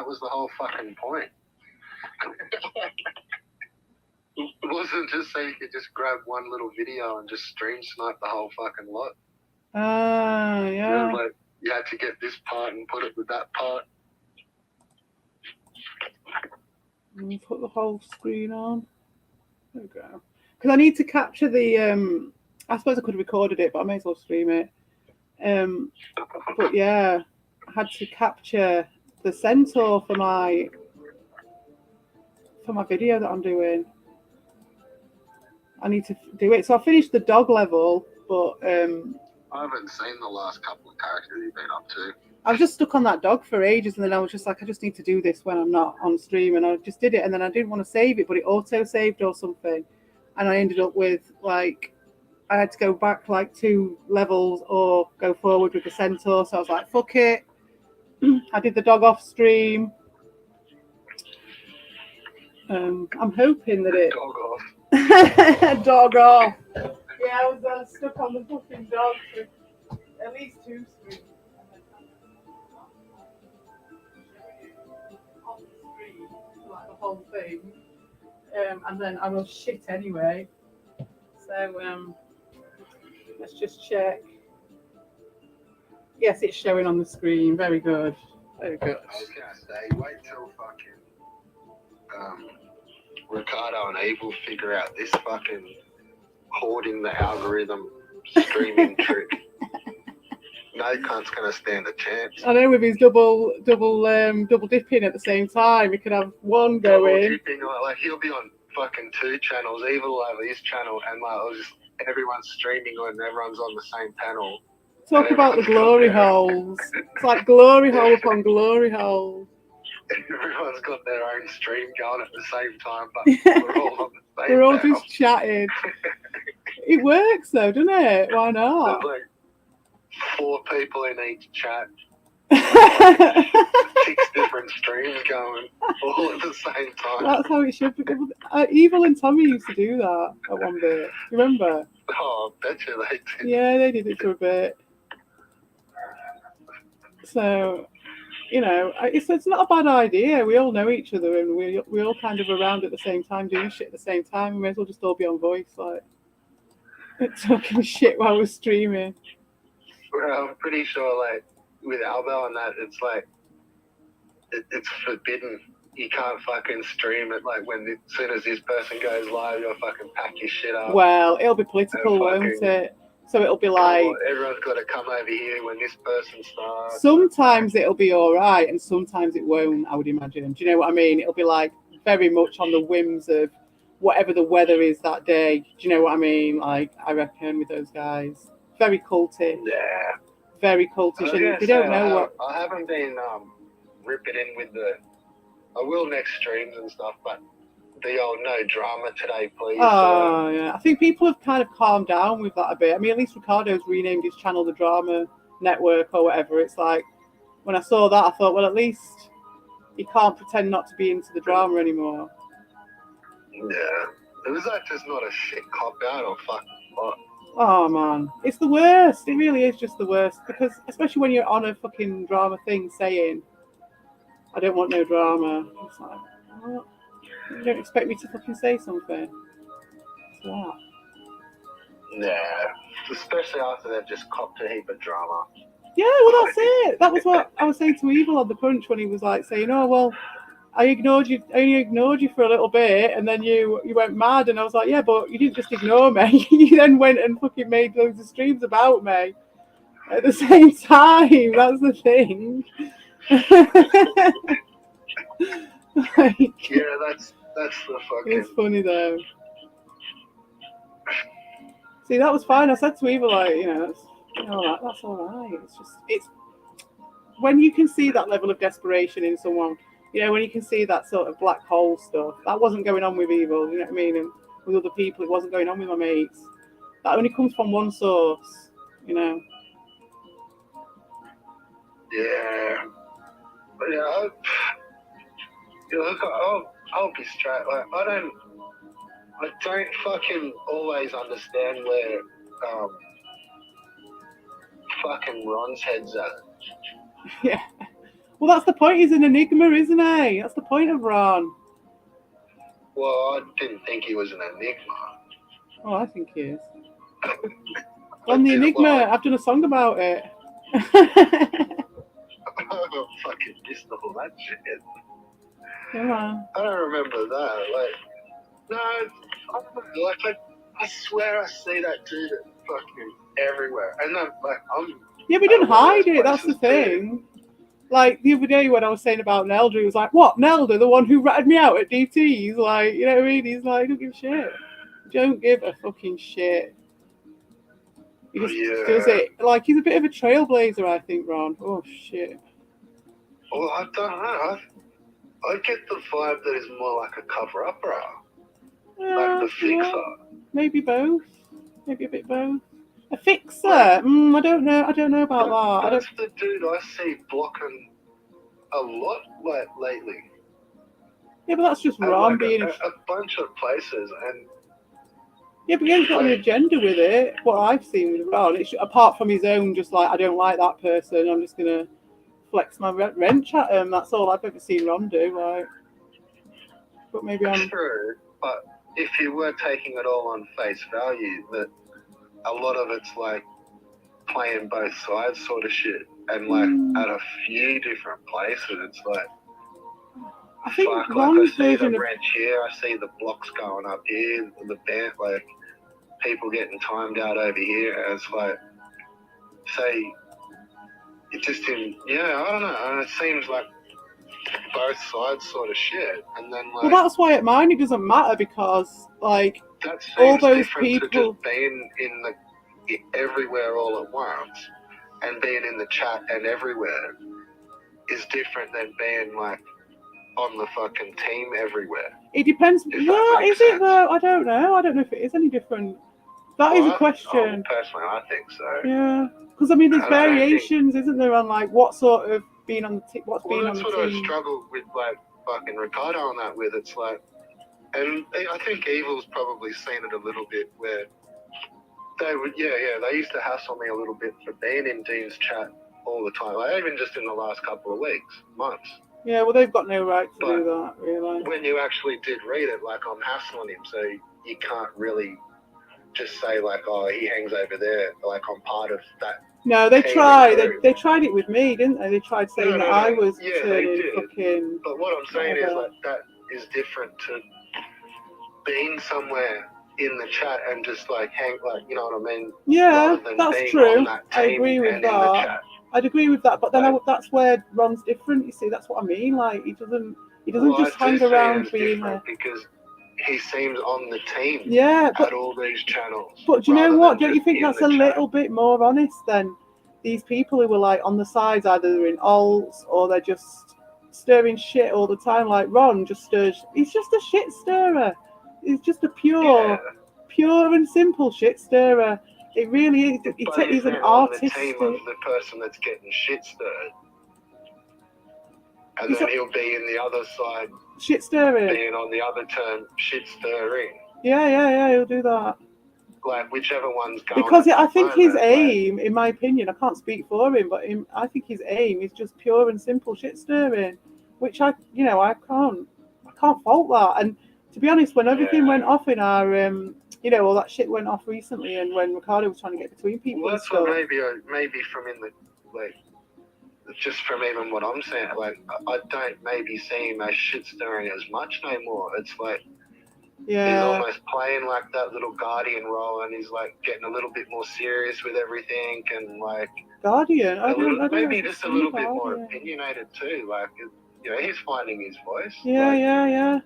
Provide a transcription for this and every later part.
That was the whole fucking point. It wasn't just so you could just grab one little video and just stream snipe the whole fucking lot. Ah, yeah. You know, like, you had to get this part and put it with that part. And put the whole screen on. There we go. Because I need to capture the. I suppose I could have recorded it, but I may as well stream it. But yeah, I had to capture the Centaur for my video that I'm doing. I need to do it. So I finished the dog level, but I haven't seen the last couple of characters you've been up to. I was just stuck on that dog for ages, and then I was just like, I just need to do this when I'm not on stream, and I just did it, and then I didn't want to save it, but it auto-saved or something, and I ended up with, like, I had to go back, like, 2 levels or go forward with the Centaur, so I was like, fuck it. I did the dog off stream. I'm hoping that it... Dog off. Dog off. Yeah, I was stuck on the fucking dog for at least 2 streams. Like the whole thing, and then I was shit anyway. So let's just check. Yes, it's showing on the screen. Very good. Very good. I was gonna say, wait till fucking Ricardo and Evil figure out this fucking hoarding the algorithm streaming trick. No cunt's gonna stand a chance. I know, with his double dipping at the same time. He could have one Double going. dipping, like he'll be on fucking 2 channels. Evil will have his channel, and like just everyone's streaming and everyone's on the same panel. Talk about the glory holes. It's like glory hole upon glory hole. Everyone's got their own stream going at the same time, but we're all on the same We're all panel. just chatting. It works though, doesn't it? Why not? There's like 4 people in each chat. 6 different streams going all at the same time. That's how it should be. Evil and Tommy used to do that at one bit. Remember? Oh, I bet you they did. Yeah, they did it for a bit. So, you know, it's not a bad idea. We all know each other, and we all kind of around at the same time, doing shit at the same time. We may as well just all be on voice, like talking shit while we're streaming. Well, I'm pretty sure, like, with Albo and that, it's like, it's forbidden. You can't fucking stream it, like, when as soon as this person goes live, you'll fucking pack your shit up. Well, it'll be political, won't it? So it'll be like... Everyone's got to come over here when this person starts. Sometimes it'll be all right, and sometimes it won't, I would imagine. Do you know what I mean? It'll be, like, very much on the whims of whatever the weather is that day. Do you know what I mean? Like, I reckon, with those guys. Very cultish. Yeah. Very cultish. And they don't know what... I haven't been ripping in with the... I will next streams and stuff, but the old no drama today, please. Oh, yeah. I think people have kind of calmed down with that a bit. I mean, at least Ricardo's renamed his channel the Drama Network or whatever. It's like, when I saw that, I thought, well, at least he can't pretend not to be into the drama anymore. Yeah. It was like just not a shit cop-out or fucking what. Oh, man. It's the worst. It really is just the worst. Because, especially when you're on a fucking drama thing saying, I don't want no drama. It's like, what? You don't expect me to fucking say something? What's that? Yeah. Especially after they've just copped a heap of drama. Yeah, well, that's it. That was what I was saying to Evil on the Punch when he was like saying, oh, well, I only ignored you for a little bit, and then you went mad. And I was like, yeah, but you didn't just ignore me. You then went and fucking made loads of streams about me at the same time. That's the thing. Like, yeah, that's the fucking... It's funny, though. See, that was fine. I said to Evil, like, that's all right. It's when you can see that level of desperation in someone, when you can see that sort of black hole stuff, that wasn't going on with Evil, you know what I mean? And with other people, it wasn't going on with my mates. That only comes from one source, Yeah. But yeah, I'll be straight. Like, I don't fucking always understand where fucking Ron's head's at. Yeah. Well, that's the point. He's an enigma, isn't he? That's the point of Ron. Well, I didn't think he was an enigma. Oh, I think he is. On the Enigma, I've done a song about it. I fucking missed all that shit. Yeah. I don't remember that. Like, no, I don't know. Like, I swear I see that dude fucking everywhere. And then, like, Yeah, we didn't hide it. That's the thing. Like the other day when I was saying about Nelda, he was like, "What, Nelda, the one who ratted me out at DT?" He's like, you know what I mean? He's like, "Don't give a shit. Don't give a fucking shit." He just does it. Like he's a bit of a trailblazer, I think, Ron. Oh shit. Well, I don't know. I get the vibe that he's more like a cover-upper, like the fixer. Yeah, maybe both. Maybe a bit both. A fixer? I don't know. I don't know about that. That's the dude I see blocking a lot, like lately. Yeah, but that's just Ron being a bunch of places, and yeah, but he ain't got an agenda with it. What I've seen with Ron, it's apart from his own, just like I don't like that person. I'm just gonna flex my wrench at him. That's all I've ever seen Ron do. Like, but maybe I'm true. But if you were taking it all on face value, that a lot of it's like playing both sides sort of shit, and like at a few different places, it's like I think fuck, Ron's like I see the version of wrench here, I see the blocks going up here, the band, like people getting timed out over here, and it's like, say, it just didn't, I don't know, and it seems like both sides sort of shit, and then like. Well, that's why at mine it doesn't matter because like that seems all those different people to just being everywhere all at once, and being in the chat and everywhere is different than being like on the fucking team everywhere. It depends. No, is it though? I don't know. I don't know if it is any different. That is a question. Personally, I think so. Yeah, because I mean, there's variations, isn't there, on like what sort of being on the team, what's being on the team. That's what I struggled with, like fucking Ricardo on that with. It's like, and I think Evil's probably seen it a little bit where they would, they used to hassle me a little bit for being in Dean's chat all the time. Like, even just in the last couple of weeks, months. Yeah, well, they've got no right to do that, really. When you actually did read it, like, I'm hassling him, so you can't really just say, like, oh, he hangs over there, like, I'm part of that. No, they tried. They tried it with me, didn't they? They tried saying that I was turning fucking. But what I'm saying is, like, that is different to being somewhere in the chat and just, like, hang, like, you know what I mean? Yeah, that's true. I agree with that. I'd agree with that, but then that's where Ron's different. You see, that's what I mean. Like he doesn't just hang around being because he seems on the team. Yeah, at all these channels. But do you know what? Don't you think that's a little bit more honest than these people who are like on the sides, either they're in alts or they're just stirring shit all the time? Like Ron just stirs. He's just a shit stirrer. He's just a pure and simple shit stirrer. It really is. He's an artist. The team of the person that's getting shit stirred, and then he'll be in the other side, shit stirring, being on the other turn, shit stirring. Yeah, he'll do that. Like whichever one's going. Because I think his aim, in my opinion, I can't speak for him, but I think his aim is just pure and simple shit stirring, which I can't fault that. And to be honest, when everything went off in our all that shit went off recently, and when Ricardo was trying to get between people. Well, that's what maybe from in the like, just from even what I'm saying, like I don't maybe see him as shit stirring as much no more. It's like he's almost playing like that little guardian role, and he's like getting a little bit more serious with everything, and like guardian. Maybe just a little bit more opinionated too. Like he's finding his voice. Yeah.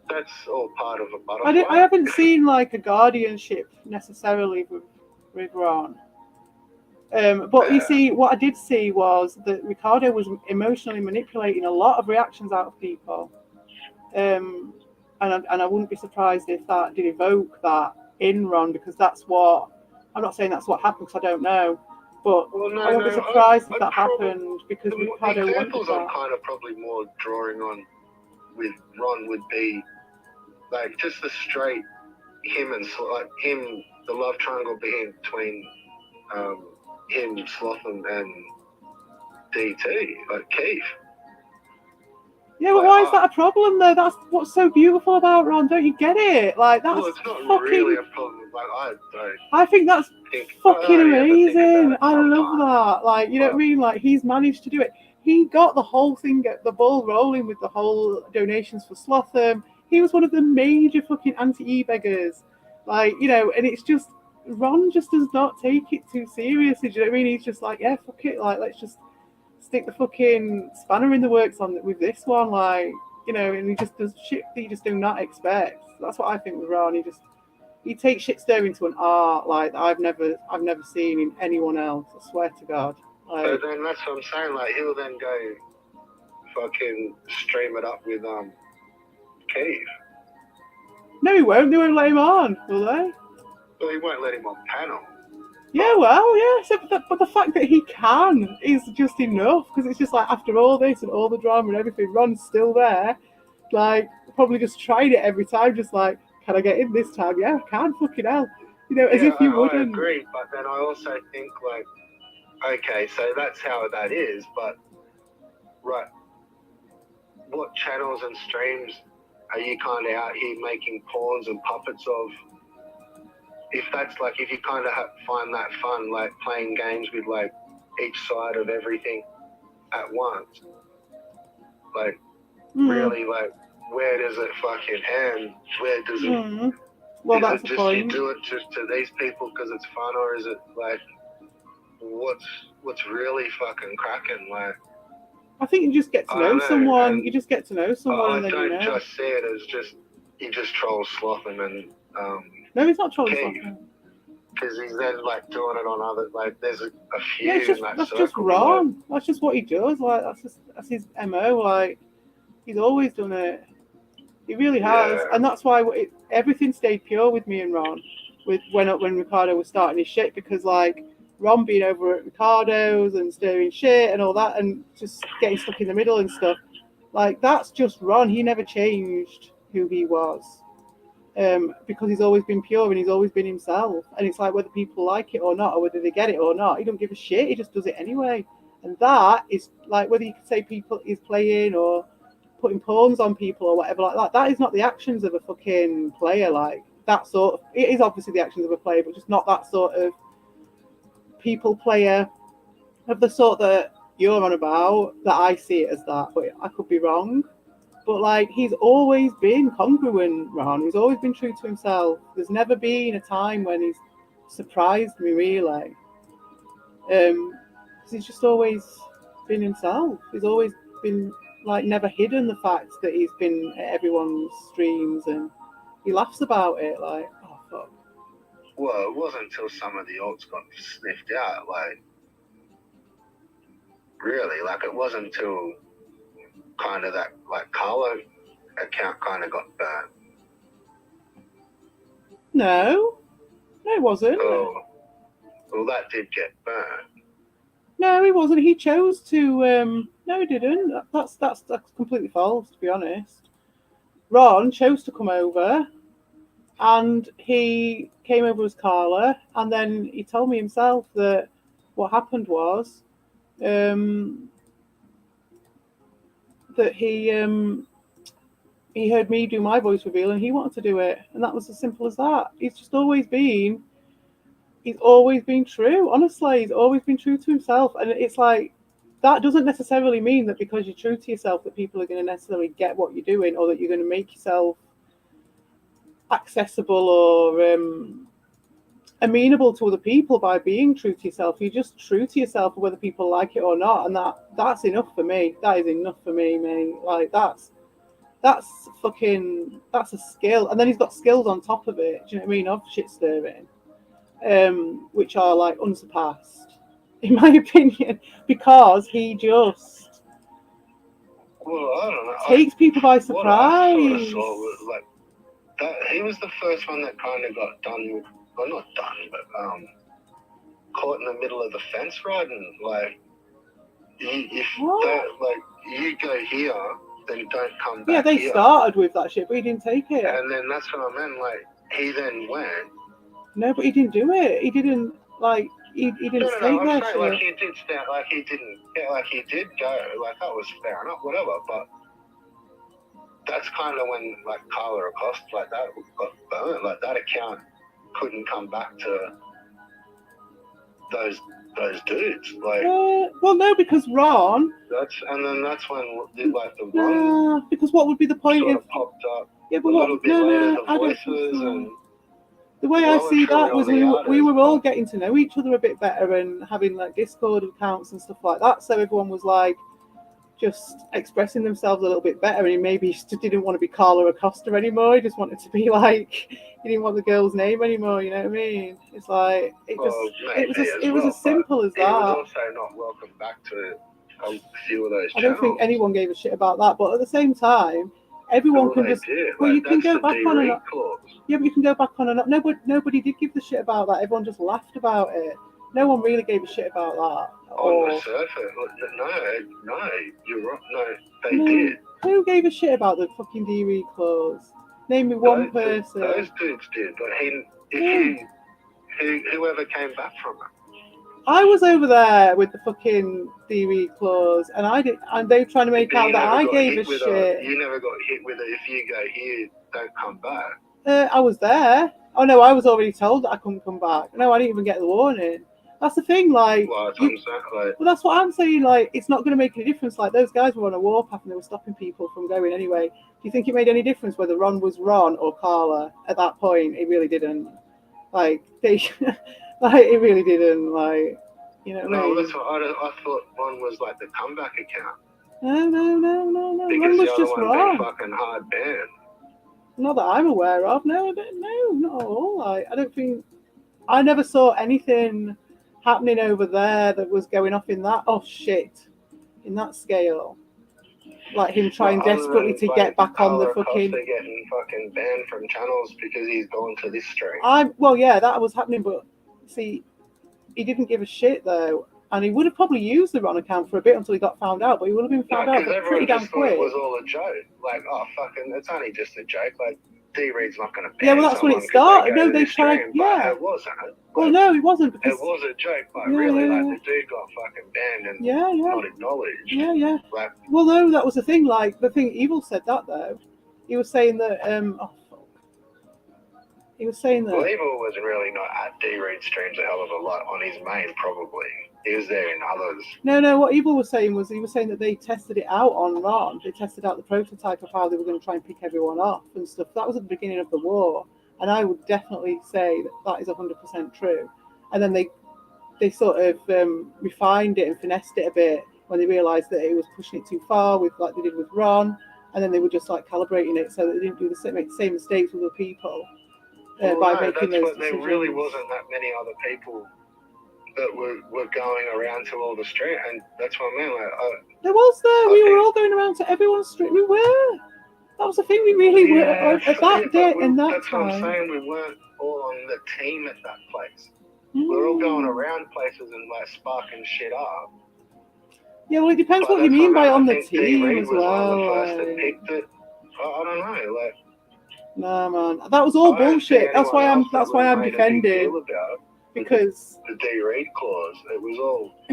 That's all part of a butterfly. I haven't seen like a guardianship necessarily with Ron. But you see, what I did see was that Ricardo was emotionally manipulating a lot of reactions out of people. And I wouldn't be surprised if that did evoke that in Ron, because that's what, I'm not saying that's what happened because I don't know, but I wouldn't be surprised if that happened because Ricardo wanted that. The examples I'm kind of probably more drawing on with Ron would be like just the straight him and like him, the love triangle between him, Slotham, and DT, like Keith. Yeah, but Like, why is that a problem though? That's what's so beautiful about Ron. Don't you get it? Like that's well, it's not fucking. really a problem. Like, I don't I think that's think fucking I only ever think about amazing. it I love sometimes. that. Like, you know what I mean? Like, he's managed to do it. He got the whole thing, the ball rolling with the whole donations for Slotham. He was one of the major fucking anti-e-beggars. Like, you know, and it's just, Ron just does not take it too seriously. Do you know what I mean? He's just like, yeah, fuck it. Like, let's just stick the fucking spanner in the works on with this one. Like, you know, and he just does shit that you just do not expect. That's what I think with Ron. He takes shit stirring to an art like I've never seen in anyone else. I swear to God. Like, but then that's what I'm saying. Like, he'll then go fucking stream it up with Keith. no, he won't. They won't let him on, will they? Well, he won't let him on panel. Yeah, well, yeah. So, but the fact that he can is just enough because it's just like after all this and all the drama and everything, Ron's still there. Like, probably just tried it every time, just like, can I get in this time? Yeah, I can. Fucking hell. You know, as Yeah, if you I wouldn't. agree, but then I also think like, okay, so that's how that is, but right, what channels and streams are you kind of out here making pawns and puppets of? If that's like, if you kind of find that fun, like playing games with like each side of everything at once, like really, like where does it fucking end? Where does it? Well, is that's it the just point. you do it just to these people because it's fun, or is it like what's really fucking cracking? Like, I think you just get to I know don't know, someone. and You just get to know someone, I and then don't you know. just see it as just he just trolls Slotham and No, he's not trolling Keith, Slotham. because he's then like doing it on other, like there's a few Yeah, it's just in that that's circle. just wrong. That's just what he does. Like that's his mo. Like he's always done it. He really has, Yeah. and that's why everything stayed pure with me and Ron. With when Ricardo was starting his shit, because like Ron being over at Ricardo's and stirring shit and all that, and just getting stuck in the middle and stuff. Like that's just Ron. He never changed who he was. Because he's always been pure and he's always been himself. And it's like whether people like it or not, or whether they get it or not, he don't give a shit. He just does it anyway. And that is like whether you could say people is playing or putting pawns on people or whatever like that. That is not the actions of a fucking player. Like that sort of, it is obviously the actions of a player, but just not that sort of people player of the sort that you're on about. That I see it as that, but I could be wrong. But like he's always been congruent, Ron. He's always been true to himself. There's never been a time when he's surprised me really. Because he's just always been himself. He's always been like never hidden the fact that he's been at everyone's streams and he laughs about it. Like, oh fuck. Well, it wasn't until some of the alts got sniffed out, like really, like it wasn't until kind of that like Carlo account kind of got burnt. No, it wasn't. Oh, well, that did get burnt. No, he wasn't. He chose to. No, he didn't. That's completely false, to be honest. Ron chose to come over, and he came over as Carla, and then he told me himself that what happened was that he heard me do my voice reveal, and he wanted to do it, and that was as simple as that. He's always been true. Honestly, he's always been true to himself, and it's like that doesn't necessarily mean that because you're true to yourself that people are going to necessarily get what you're doing, or that you're going to make yourself accessible or amenable to other people by being true to yourself. You're just true to yourself whether people like it or not, and that's enough for me. That is enough for me, mate. Like that's a skill, and then he's got skills on top of it. Do you know what I mean? Of shit stirring, which are like unsurpassed, in my opinion, because he just I don't know. takes people by surprise. What I sort of saw was like that he was the first one that kind of got done with, well, not done, but caught in the middle of the fence riding. Like, if that, like you go here, then don't come back. Yeah, they here. started with that shit, but he didn't take it. And then that's what I meant. Like he then went. No, but he didn't do it. He didn't like. He didn't stay there. Saying, like he did stand, like he didn't, yeah, like he did go, like that was fair enough, whatever. But that's kind of when like Carla Acosta like that got burnt. Like that account couldn't come back to those dudes. Like well, no, because Ron. that's when like the Ron. Because what would be the point sort if of popped up yeah, but a little bit later, the I don't voices think so. and. The way I see that was we were all getting to know each other a bit better and having like Discord accounts and stuff like that. So everyone was like just expressing themselves a little bit better. And he maybe just didn't want to be Carla Acosta anymore. He just wanted to be like he didn't want the girl's name anymore. You know what I mean? It's like it was as simple as that. He was also not welcome back to a few of those channels. I don't think anyone gave a shit about that. But at the same time, everyone can just well, you can go back on and yeah, but you can go back on and nobody did give the shit about that. Everyone just laughed about it. No one really gave a shit about that. On the surface, no, you're right. No, they did. Who gave a shit about the fucking D-Read clause? Name me one person. Those dudes did, but whoever came back from it. I was over there with the fucking D-Read clause, and they were trying to make out that I gave a shit. You never got hit with it. If you go here, don't come back. I was there. Oh no, I was already told that I couldn't come back. No, I didn't even get the warning. That's the thing, like. Well, that's what I'm saying. Like, it's not going to make any difference. Like, those guys were on a warpath and they were stopping people from going anyway. Do you think it made any difference whether Ron was Ron or Carla at that point? It really didn't. Like, like it really didn't. Like, you know what I mean? No, that's what I thought. Ron was like the comeback account. No. Because Ron was the just other Ron. Fucking hard banned. Not that I'm aware of. No, not at all. Like, I don't think. I never saw anything happening over there that was going off in that in that scale, like him trying desperately to get back on the fucking getting fucking banned from channels because he's gone to this stream. Well, yeah, that was happening, but see, he didn't give a shit though, and he would have probably used the Ron account for a bit until he got found out, but he would have been found out pretty damn quick. It was all a joke. Like, oh fucking, it's only just a joke. Like, D-Read's not going to ban. Yeah, well, that's when it started. No, they tried. Yeah, it wasn't. Well, no, it wasn't. Because it was a joke, like really, like the dude got fucking banned and not acknowledged. Yeah. Like, well, no, that was the thing. Like the thing, Evil said that though. He was saying that. He was saying that. Well, Evil was really not at D-Read streams a hell of a lot on his main, probably. He was there in others. No. What Evil was saying was he was saying that they tested it out on Ron. They tested out the prototype of how they were going to try and pick everyone off and stuff. That was at the beginning of the war. And I would definitely say that is 100% true. And then they sort of refined it and finessed it a bit when they realised that it was pushing it too far, with like they did with Ron. And then they were just like calibrating it so that they didn't do the same mistakes with other people by making those decisions. There really wasn't that many other people that were going around to all the street, and that's what I mean. Like, there was there. We were all going around to everyone's street. We were. That was the thing. We really were at that day and that that's time. That's what I'm saying. We weren't all on the team at that place. We were all going around places and like sparking shit up. Yeah, well, it depends what you mean by on the team as well. One of the first that picked it. I don't know. Like, nah, man, that was all bullshit. That's why I'm defending. Because the D-Read clause, it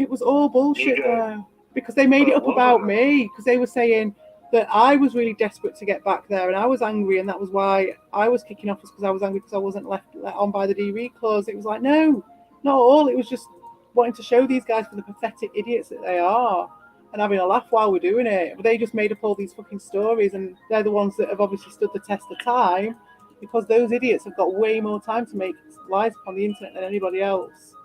was all bullshit though. Because they made it up about me. Because they were saying that I was really desperate to get back there, and I was angry, and that was why I was kicking off. Because I was angry because I wasn't let on by the D-Read clause. It was like, no, not at all. It was just wanting to show these guys for the pathetic idiots that they are, and having a laugh while we're doing it. But they just made up all these fucking stories, and they're the ones that have obviously stood the test of time. Because those idiots have got way more time to make lies up on the internet than anybody else.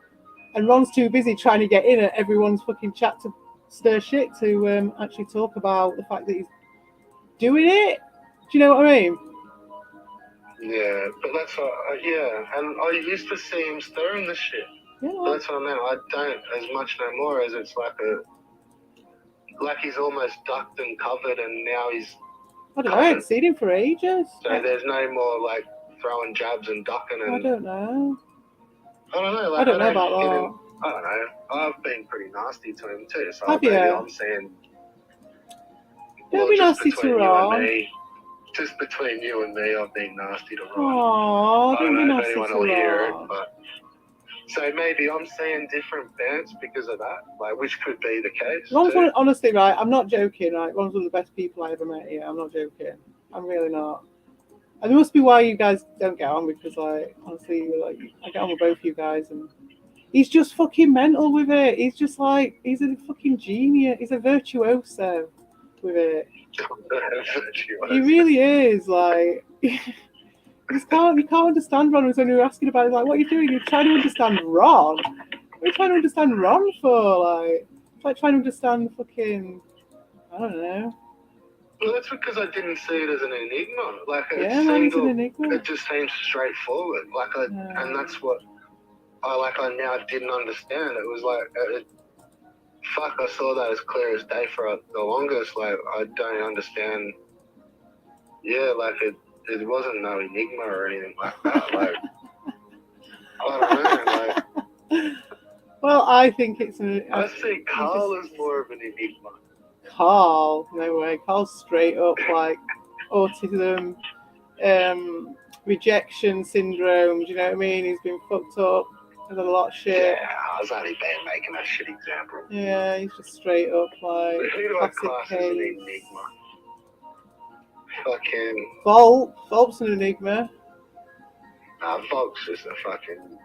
And Ron's too busy trying to get in at everyone's fucking chat to stir shit to actually talk about the fact that he's doing it. Do you know what I mean? Yeah, but that's and I used to see him stirring the shit. Yeah. But that's what I meant. I don't as much no more, as it's like he's almost ducked and covered, and now he's. I don't know, I haven't seen him for ages. So there's no more like throwing jabs and ducking and... I don't know. Like, I don't know about that. I don't know. I've been pretty nasty to him too, so have you? I'm saying... Don't be nasty to Ron. Just between you and me, I've been nasty to Ron. Aww, I don't know if anyone will hear it, but... So maybe I'm seeing different bands because of that, like, which could be the case. Ron's too. honestly, right, I'm not joking, right? Ron's one of the best people I ever met here. I'm not joking. I'm really not. And it must be why you guys don't get on, because, like, honestly, like, I get on with both you guys, and he's just fucking mental with it. He's just like, he's a fucking genius. He's a virtuoso with it. He really is, like. You can't understand Ron. When we were asking about it, like, what are you doing? You're trying to understand Ron. What are you trying to understand Ron for? Like, it's like trying to understand fucking, I don't know. Well, that's because I didn't see it as an enigma. Like, Yeah, man, it's an enigma. It just seems straightforward. Like, and that's what I now didn't understand. It was like, fuck, I saw that as clear as day for the longest. Like, I don't understand. Yeah, like, it wasn't no enigma or anything like that. Like, I don't know. Like, well, I think it's I see Carl as more of an enigma. Carl, no way. Carl's straight up like autism, rejection syndrome. Do you know what I mean? He's been fucked up. He's had a lot of shit. Yeah, I was only making a shit example. Yeah, he's just straight up like who do I class as an enigma? Fucking Volp's an enigma. Nah, Volk's just a fucking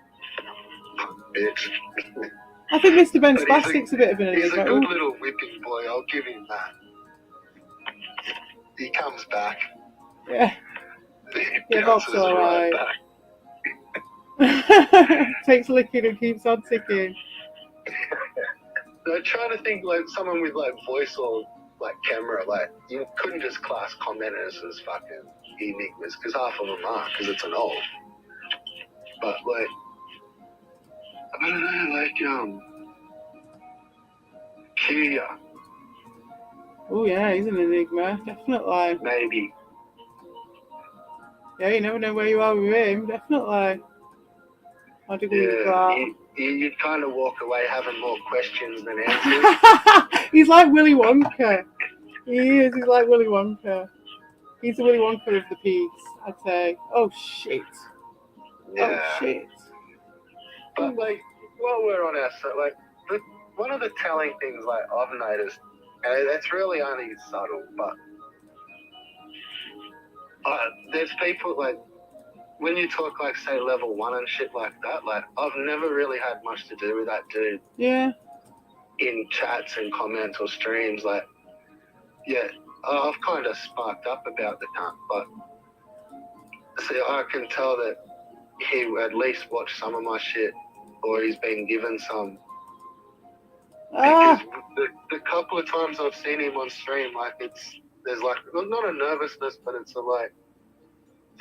bitch. I think Mr. Ben Spastic's a bit of an enigma. He's a good little whipping boy, I'll give him that. He comes back. Yeah. Yeah, Volk's alright. Takes licking and keeps on ticking. I'm trying to think like someone with like voice or like camera, like you couldn't just class commenters as fucking enigmas, because half of them are, because it's an old. But like, I don't know, like Kia. Oh yeah, he's an enigma, definitely. Maybe. Yeah, you never know where you are with him, definitely. I'd agree with that. You'd kind of walk away having more questions than answers. He's like Willy Wonka. He is. He's like Willy Wonka. He's the Willy Wonka of the piece, I'd say. Oh shit. Yeah. Oh shit. But like, while we're on our like, one of the telling things like I've noticed, and it's really only subtle, but there's people like, when you talk like say level 1 and shit like that, like I've never really had much to do with that dude. Yeah. In chats and comments or streams, like, yeah, I've kind of sparked up about the cunt, but see, I can tell that he at least watched some of my shit, or he's been given some. Because the couple of times I've seen him on stream, like there's like not a nervousness, but it's a like,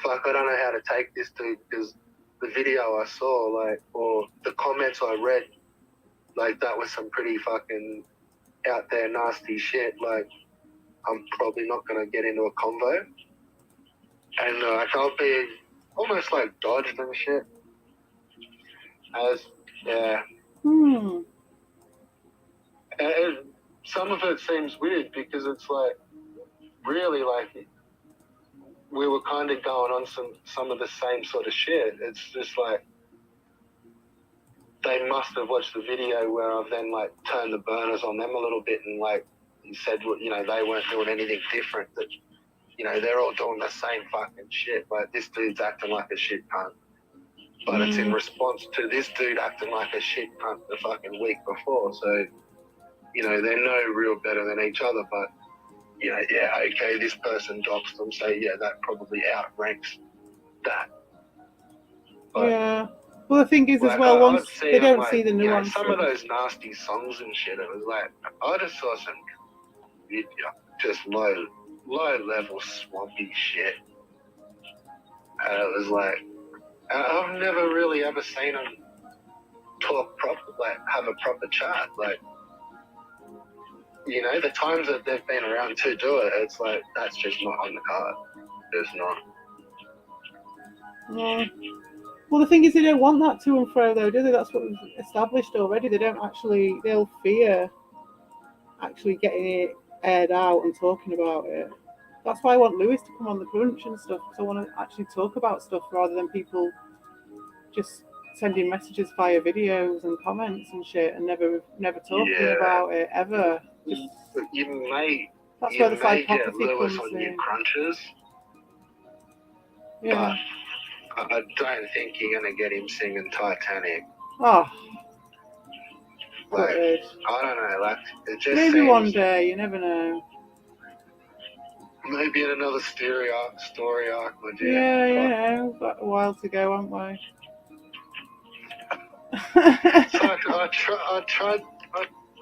fuck, I don't know how to take this dude, because the video I saw, like, or the comments I read, like that was some pretty fucking out there nasty shit. Like, I'm probably not gonna get into a convo, and like I'll be almost like dodged and shit. Yeah. And some of it seems weird because it's like, really, like, we were kind of going on some of the same sort of shit. It's just like, they must have watched the video where I've then like turned the burners on them a little bit and like said, you know, they weren't doing anything different, that, you know, they're all doing the same fucking shit. Like, this dude's acting like a shit cunt. But it's in response to this dude acting like a shit cunt the fucking week before. So, you know, they're no real better than each other, but, you know, yeah, okay, this person doxed them, so yeah, that probably outranks that. But, yeah. Well, the thing is, like, as well, once they don't like, see the nuance. You know, some of those nasty songs and shit, it was like, I just saw some just low level swampy shit. And it was like, I've never really ever seen them talk proper, like have a proper chat. Like, you know, the times that they've been around to do it, it's like, that's just not on the card. It's not. No. Well, the thing is, they don't want that to and fro, though, do they? That's what we've established already. They don't actually, they'll fear actually getting it aired out and talking about it. That's why I want Lewis to come on the crunch and stuff, because I want to actually talk about stuff rather than people just sending messages via videos and comments and shit, and never talking Yeah. about it ever. Just, You may that's where the get psychopathy Lewis comes on your in. crunches, Yeah. but I don't think you're gonna get him singing Titanic. Oh. Like, Good. I don't know. Like, it just Maybe seems, one day. You never know. maybe in another story arc, my dear. Yeah. We've got a while to go, haven't we? So I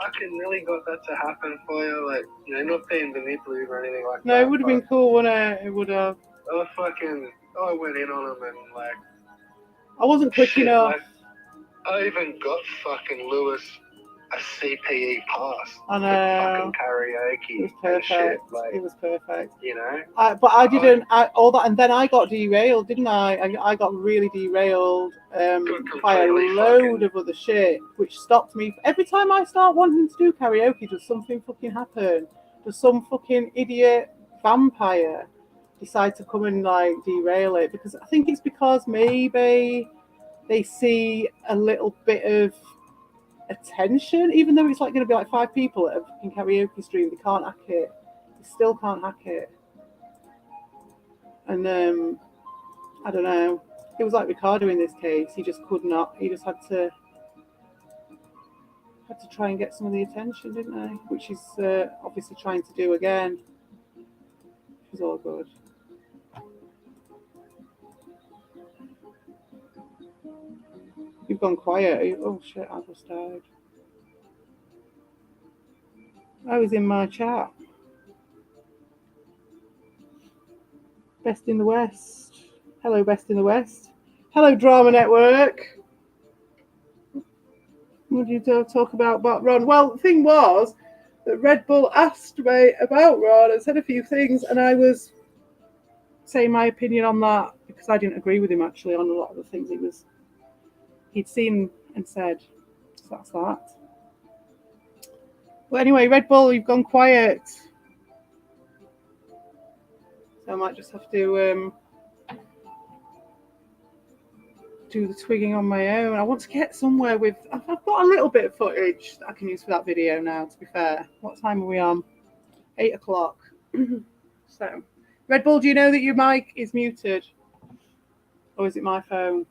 fucking really got that to happen for you, like, you know, not being manipulative or anything like that. No, it would have been cool, wouldn't it? It would have. I went in on him and, like, I wasn't quick enough. Like, I even got fucking Lewis a CPE pass. I know. For fucking karaoke. It was perfect. Shit. Like, it was perfect. You know? But I didn't. All that, and then I got derailed, didn't I? I got really derailed by a load of other shit, which stopped me. Every time I start wanting to do karaoke, does something fucking happen? Does some fucking idiot vampire decide to come and like derail it? Because I think it's because maybe they see a little bit of attention, even though it's like going to be like 5 people at a fucking karaoke stream. They can't hack it. They still can't hack it. And I don't know. It was like Ricardo in this case. He just could not. He just had to try and get some of the attention, didn't he? Which he's obviously trying to do again. Which is all good. You've gone quiet. Oh shit! I just died. I was in my chat. Best in the West. Hello, Best in the West. Hello, Drama Network. What did you talk about Ron? Well, the thing was that Red Bull asked me about Ron and said a few things, and I was saying my opinion on that because I didn't agree with him actually on a lot of the things he'd seen and said. So that's that. But anyway, Red Bull, you've gone quiet. So I might just have to do the twigging on my own. I want to get somewhere with. I've got a little bit of footage that I can use for that video now. To be fair, what time are we on? 8 o'clock. So, Red Bull, do you know that your mic is muted, or is it my phone?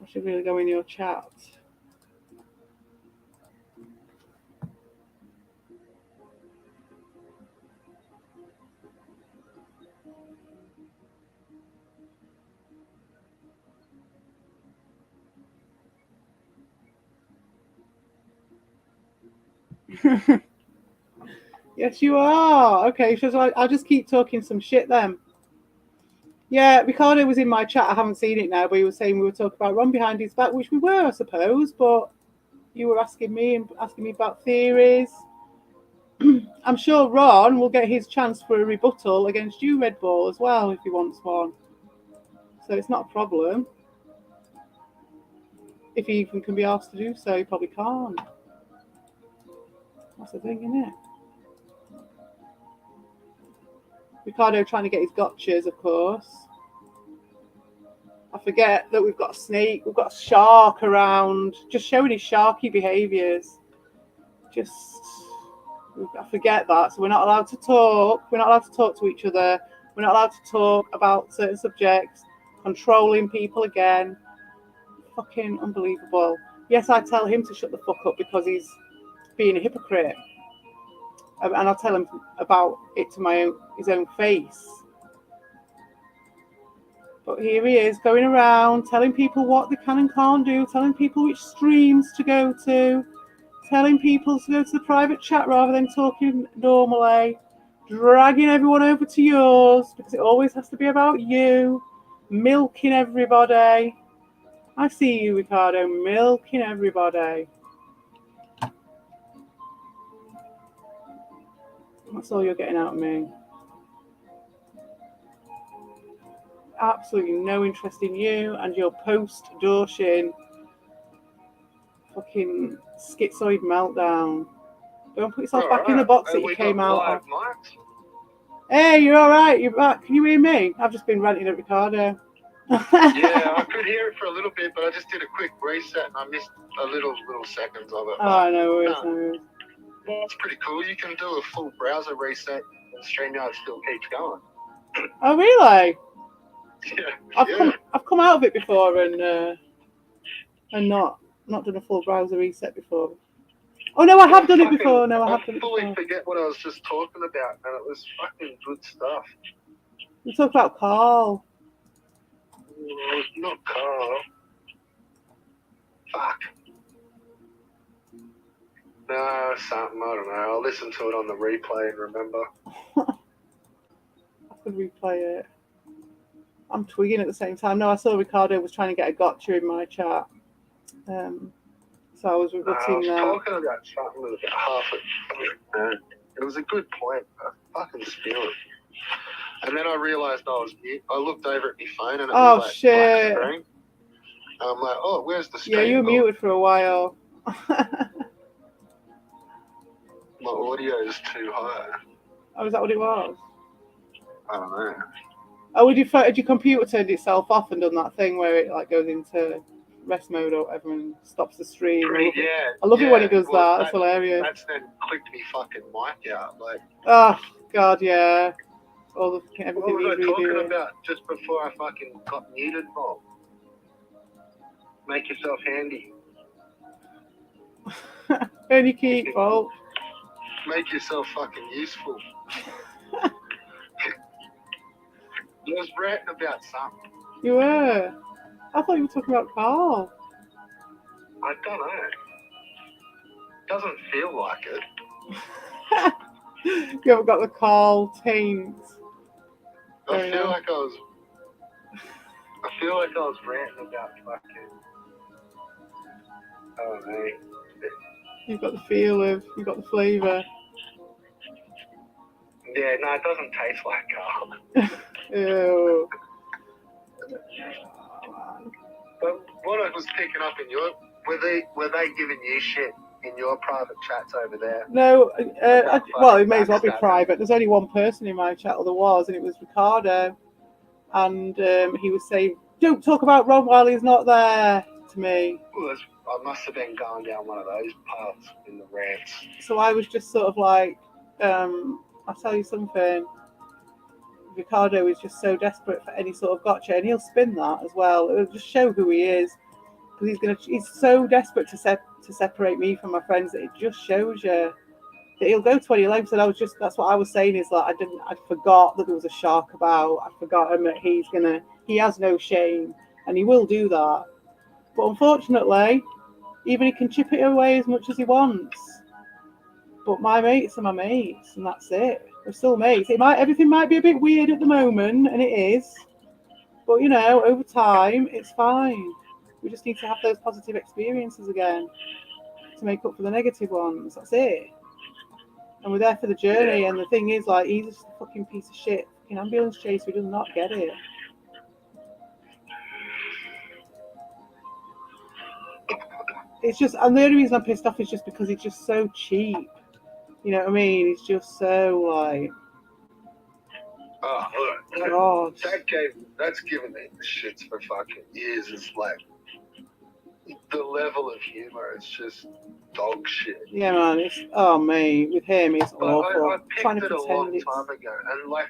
I should really go in your chat. Yes, you are. Okay, so I'll just keep talking some shit then. Yeah, Ricardo was in my chat. I haven't seen it now, but he was saying we were talking about Ron behind his back, which we were, I suppose. But you were asking me about theories. I'm sure Ron will get his chance for a rebuttal against you, Red Bull, as well, if he wants one. So it's not a problem. If he even can be asked to do so, he probably can't. That's the thing, isn't it? Ricardo trying to get his gotchas, of course. I forget that we've got a snake, we've got a shark around, just showing his sharky behaviours. I forget that. So we're not allowed to talk. We're not allowed to talk to each other. We're not allowed to talk about certain subjects. Controlling people again. Fucking unbelievable. Yes, I tell him to shut the fuck up because he's being a hypocrite. And I'll tell him about it to his own face. But here he is going around telling people what they can and can't do, telling people which streams to go to, telling people to go to the private chat rather than talking normally, dragging everyone over to yours because it always has to be about you, milking everybody. I see you, Ricardo, milking everybody. That's all you're getting out of me. Absolutely no interest in you and your post-Dorshin fucking schizoid meltdown. Don't put yourself back in the box that you came out of. Hey, you're all right. You're back. Can you hear me? I've just been ranting at Ricardo. Yeah, I could hear it for a little bit, but I just did a quick reset and I missed a little seconds of it. Oh, no worries, No. no worries. Well, it's pretty cool. You can do a full browser reset and StreamYard still keeps going. Oh, really? Yeah. I've come out of it before and not done a full browser reset before. Oh no, I have done it before. No, I have done it fully before. forget what I was just talking about, and it was fucking good stuff. We talked about Carl. No, it's not Carl. Fuck. No, something, I don't know. I'll listen to it on the replay and remember. I could replay it. I'm twigging at the same time. No, I saw Ricardo was trying to get a gotcha in my chat. So I was rebutting I was that. talking about something with about half it. It was a good point. I fucking steal it. And then I realised I was mute. I looked over at my phone and it was like shit. black screen. I'm like, oh, where's the screen? Yeah, you were muted for a while. My audio is too high. Oh, is that what it was? I don't know. Oh, had your computer turned itself off and done that thing where it like goes into rest mode or whatever and stops the stream? I love it when it does that. That's hilarious. That's then clicked me fucking mic out. Like, oh god, yeah. All the everything what was I he's talking redoing. about just before I fucking got muted, Bob? Make yourself handy. Earn your keep, Bob. Make yourself fucking useful. I was ranting about something. You were. I thought you were talking about Carl. I don't know. Doesn't feel like it. You haven't got the Carl taint. I feel like I was ranting about fucking. I don't know. You've got the feel of. You've got the flavour. Yeah, no, it doesn't taste like Carl. Ew. But what I was picking up in your, were they giving you shit in your private chats over there? No, well, it may as well be private. There's only one person in my chat, or there was, and it was Ricardo. And he was saying, don't talk about Ron while he's not there, to me. Well, I must have been going down one of those paths in the rants. So I was just sort of like, I'll tell you something. Ricardo is just so desperate for any sort of gotcha, and he'll spin that as well. It'll just show who he is, because he's so desperate to separate me from my friends that it just shows you that he'll go 20 lengths. And that's what I was saying is that I forgot that there was a shark about. I'd forgotten that he has no shame, and he will do that. But unfortunately, even he can chip it away as much as he wants. But my mates are my mates, and that's it. We're still mates. Everything might be a bit weird at the moment, and it is. But over time, it's fine. We just need to have those positive experiences again to make up for the negative ones. That's it. And we're there for the journey. Yeah. And the thing is, like, he's just a fucking piece of shit. Fucking ambulance chaser who does not get it. It's just, and the only reason I'm pissed off is just because he's just so cheap. You know what I mean? He's just so like. Oh, look, that's given me the shits for fucking years. It's like the level of humor is just dog shit. Yeah, man. Mate, with him, it's awful. I picked it a long time ago, and like,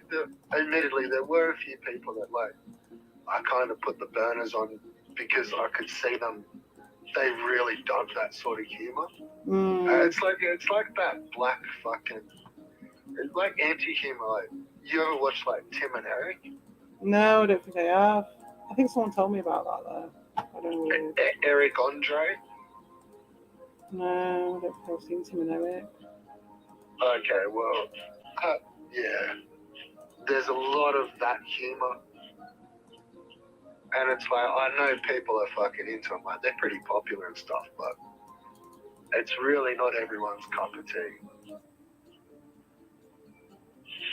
admittedly, there were a few people that like I kind of put the burners on because I could see them. They really dug that sort of humor. It's like that black fucking. It's like anti-humor. Like, you ever watch like Tim and Eric? No, I don't think I have. I think someone told me about that though. I don't know. Eric Andre? No, I don't think I've seen Tim and Eric. Okay, well, yeah. There's a lot of that humor. And it's like, I know people are fucking into them. Like, they're pretty popular and stuff, but it's really not everyone's cup of tea.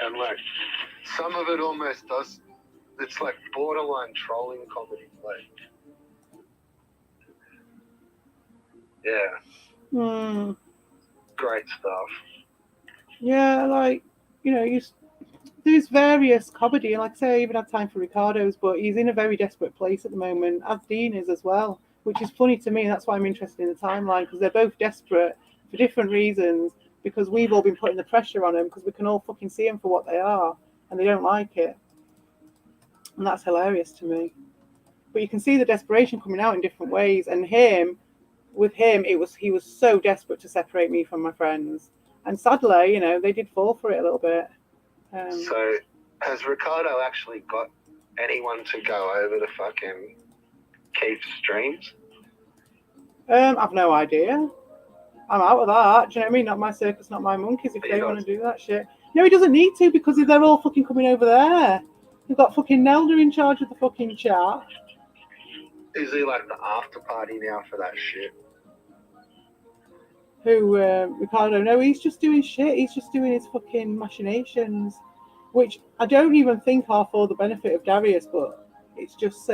And like, some of it almost does. It's like borderline trolling comedy. Like, yeah. Great stuff. Yeah, like, there's various comedy, and like I say, I even have time for Ricardo's, but he's in a very desperate place at the moment, as Dean is as well, which is funny to me. That's why I'm interested in the timeline, because they're both desperate for different reasons, because we've all been putting the pressure on them, because we can all fucking see them for what they are, and they don't like it. And that's hilarious to me. But you can see the desperation coming out in different ways, and with him, he was so desperate to separate me from my friends. And sadly, they did fall for it a little bit. So, has Ricardo actually got anyone to go over to fucking Keith's streams? I've no idea. I'm out of that. Do you know what I mean? Not my circus, not my monkeys. If they want to do that shit, no, he doesn't need to, because they're all fucking coming over there. We've got fucking Nelda in charge of the fucking chat. Is he like the after party now for that shit? Who, Ricardo? No, he's just doing shit. He's just doing his fucking machinations, which I don't even think are for the benefit of Darius, but it's just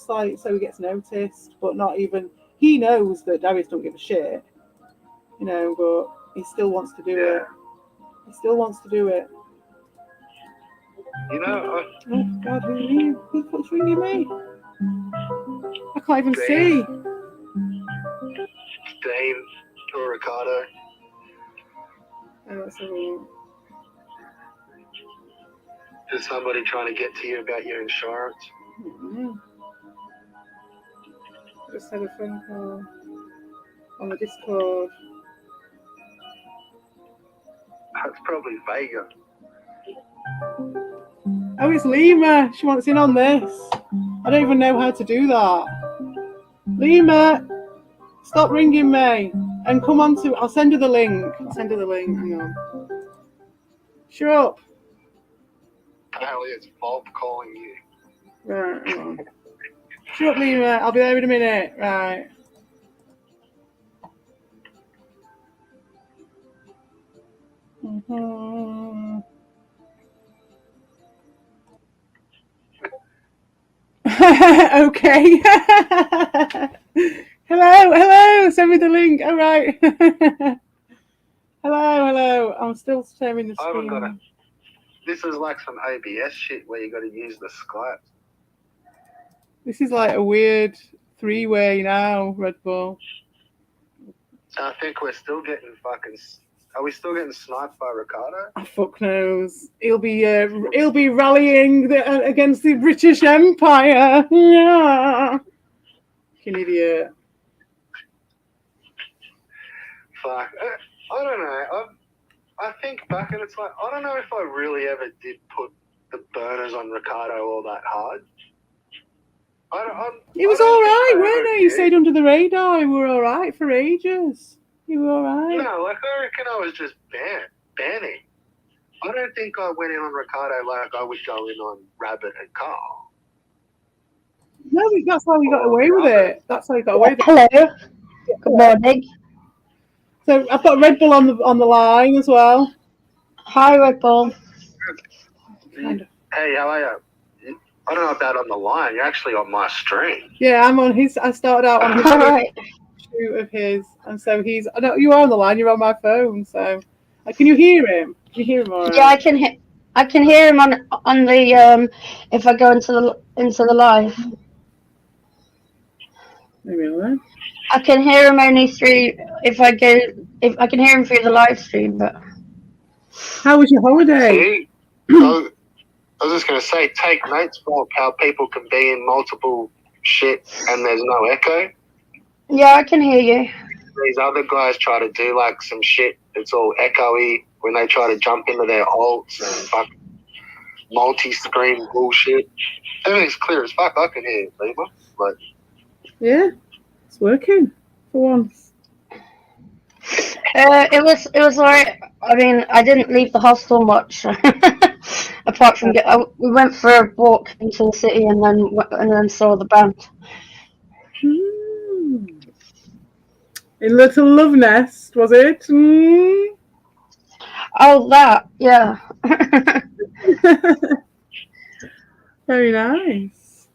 like so he gets noticed, but not even. He knows that Darius don't give a shit, but he still wants to do it. He still wants to do it. Oh God, who the fuck's ringing me? I can't even see. Dane or Ricardo. Let's have a look. Is somebody trying to get to you about your insurance? Mm-hmm. Just had a phone call on the Discord. That's probably Vega. Oh, it's Lima. She wants in on this. I don't even know how to do that. Lima, stop ringing me and come on to. I'll send her the link. Hang on. Shut up. Apparently, it's Bob calling you. Right, hang on. Shut up, Lima. I'll be there in a minute. Right. Mm-hmm. Okay. Hello. Send me the link. All right. Hello. I'm still sharing the screen. I haven't got it. This is like some OBS shit where you got to use the Skype. This is like a weird three-way now, Red Bull. I think we're still getting fucking. Are we still getting sniped by Ricardo? Oh, fuck knows. He'll be rallying against the British Empire. Yeah. Fucking idiot. Fuck. I don't know. I think back and it's like, I don't know if I really ever did put the burners on Ricardo all that hard. It was all right, weren't it? You stayed under the radar. We were all right for ages. You were all right. No, I reckon I was just banning. I don't think I went in on Ricardo like I would go in on Rabbit and Carl. No, that's how we got away with it. That's how we got away with it. Hello. Good morning. So I've got Red Bull on the line as well. Hi, Red Bull. Hey, how are you? I don't know about on the line. You're actually on my stream. Yeah, I'm on his. I started out on his shoot of his, and so he's. No, you are on the line. You're on my phone. So, can you hear him? Can you hear him all right? Yeah, I can hear him on the if I go into the live. Maybe not. I can hear him only through if I can hear him through the live stream. But how was your holiday? See, I was just going to say, take notes for how people can be in multiple shit and there's no echo. Yeah, I can hear you. These other guys try to do like some shit that's all echoey when they try to jump into their alts and fuck multi-screen bullshit. Everything's clear as fuck. I can hear you, Lima. Like, yeah, it's working for once. It was alright. I mean, I didn't leave the hostel much, apart from we went for a walk into the city and then saw the band. In Little Love Nest, was it? Oh, that, yeah. Very nice.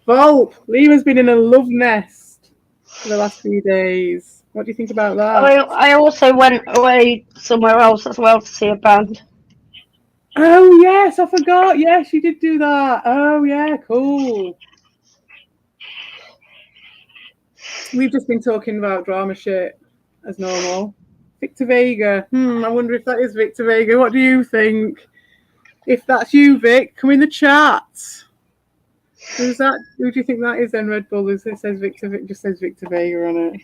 Volp, Lima's been in a love nest for the last few days. What do you think about that? I also went away somewhere else as well to see a band. Oh yes, I forgot. Yes, you did do that. Oh yeah, cool. We've just been talking about drama shit as normal. Victor Vega. I wonder if that is Victor Vega. What do you think? If that's you, Vic, come in the chat. Who's that? Who do you think that is then, Red Bull? It says Victor, it just says Victor Vega on it.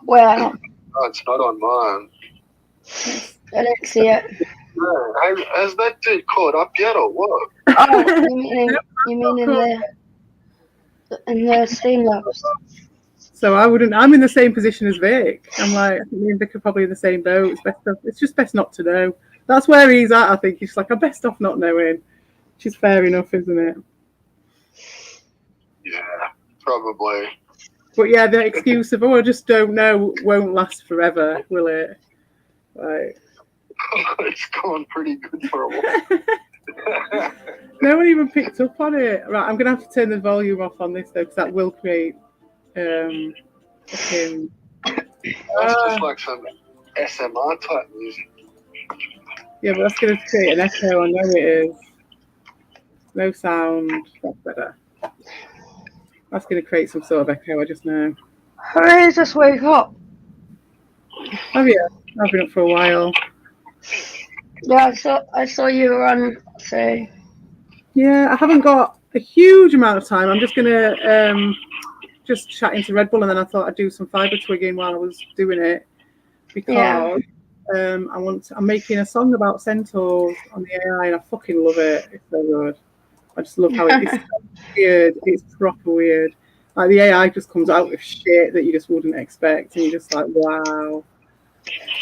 Where? Oh, it's not on mine. I don't see it. No, has that dude caught up yet or what? Oh, you mean in the Streamlabs? So I'm in the same position as Vic. I'm like, I think me and Vic are probably in the same boat. It's just best not to know. That's where he's at, I think. He's like, I'm best off not knowing. Which is fair enough, isn't it? Yeah, probably. But yeah, the excuse of, I just don't know won't last forever, will it? Like, it's gone pretty good for a while. no one even picked up on it. Right, I'm going to have to turn the volume off on this, though, because that will create fucking... That's just like some SMR type music. Yeah, but that's going to create an echo. I know it is. No sound. That's better. That's going to create some sort of echo, I just know. Hooray, just wake up. Oh yeah, I've been up for a while. Yeah, I saw you were on, so... Yeah, I haven't got a huge amount of time. I'm just going to just chat into Red Bull, and then I thought I'd do some fiber twigging while I was doing it. Because I'm making a song about centaurs on the AI, and I fucking love it. It's so good. I just love how it's weird. It's proper weird. Like the AI just comes out with shit that you just wouldn't expect, and you're just like, wow.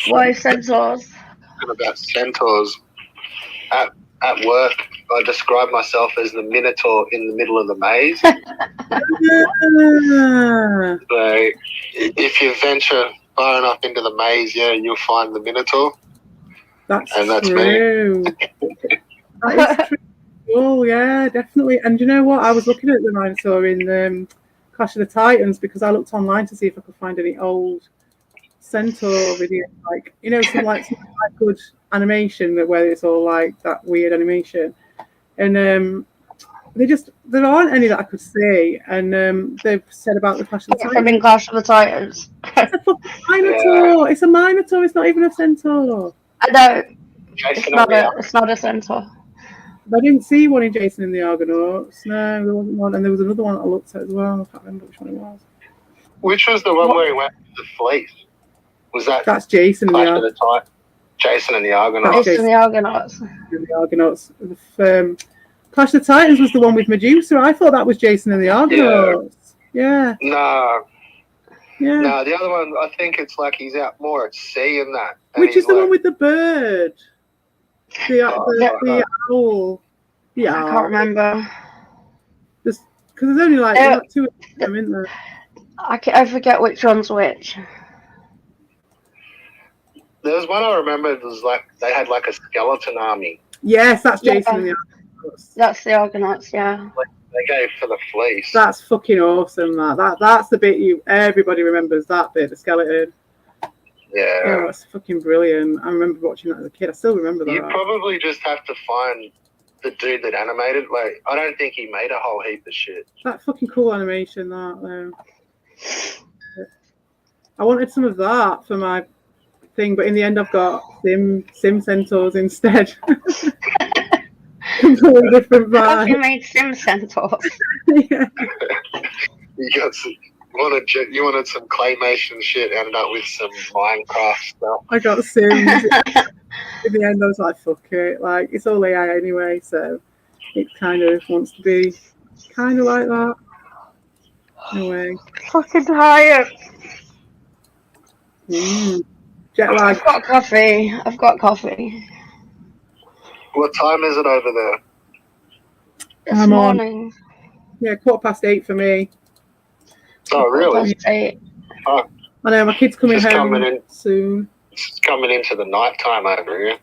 Why centaurs? About centaurs. At work, I describe myself as the Minotaur in the middle of the maze. So if you venture far enough into the maze, you'll find the Minotaur. That's true. Me. That is true. Oh yeah, definitely. And you know what? I was looking at the Minotaur in Clash of the Titans because I looked online to see if I could find any old Centaur videos, like some like good animation where it's all like that weird animation, and there aren't any that I could see. And they've said about the Clash of the Titans. Clash of the Titans. It's a fucking Minotaur. Yeah. It's a Minotaur. It's not even a Centaur. I know. It's not a Centaur. I didn't see one in Jason and the Argonauts. No, there wasn't one, and there was another one I looked at as well. I can't remember which one it was. Which was the one where he went to the fleece? Was that? That's Jason and the Argonauts. Jason and the Argonauts. Jason and the Argonauts. The Argonauts. Clash of the Titans was the one with Medusa. I thought that was Jason and the Argonauts. Yeah. No. Yeah. No, the other one, I think it's like he's out more at sea and that. And which is the one with the bird? The owl. Yeah. I can't remember. Because there's only like two of them, isn't there? I forget which one's which. There was one I remember. It was like they had like a skeleton army. Yes, that's Jason and the Argonauts. That's the Argonauts, yeah. Like they gave for the fleece. That's fucking awesome. That's the bit everybody remembers. That bit, the skeleton. Yeah. Oh, that's fucking brilliant. I remember watching that as a kid. I still remember that. You probably just have to find the dude that animated. Like, I don't think he made a whole heap of shit. That fucking cool animation, that though. I wanted some of that for my thing, but in the end, I've got Sim Centaurs instead. Completely different vibe. You made Sim Centaurs. Yeah. You wanted some claymation shit, ended up with some Minecraft stuff. I got Sims. In the end, I was like, fuck it. Like, it's all AI anyway, so it kind of wants to be kind of like that. No way. Fucking tired. Jet lag. I've got coffee. What time is it over there? It's morning. Yeah, 8:15 for me. Oh, really? 8. Oh. I know, my kid's coming home soon. It's coming into the night time over here.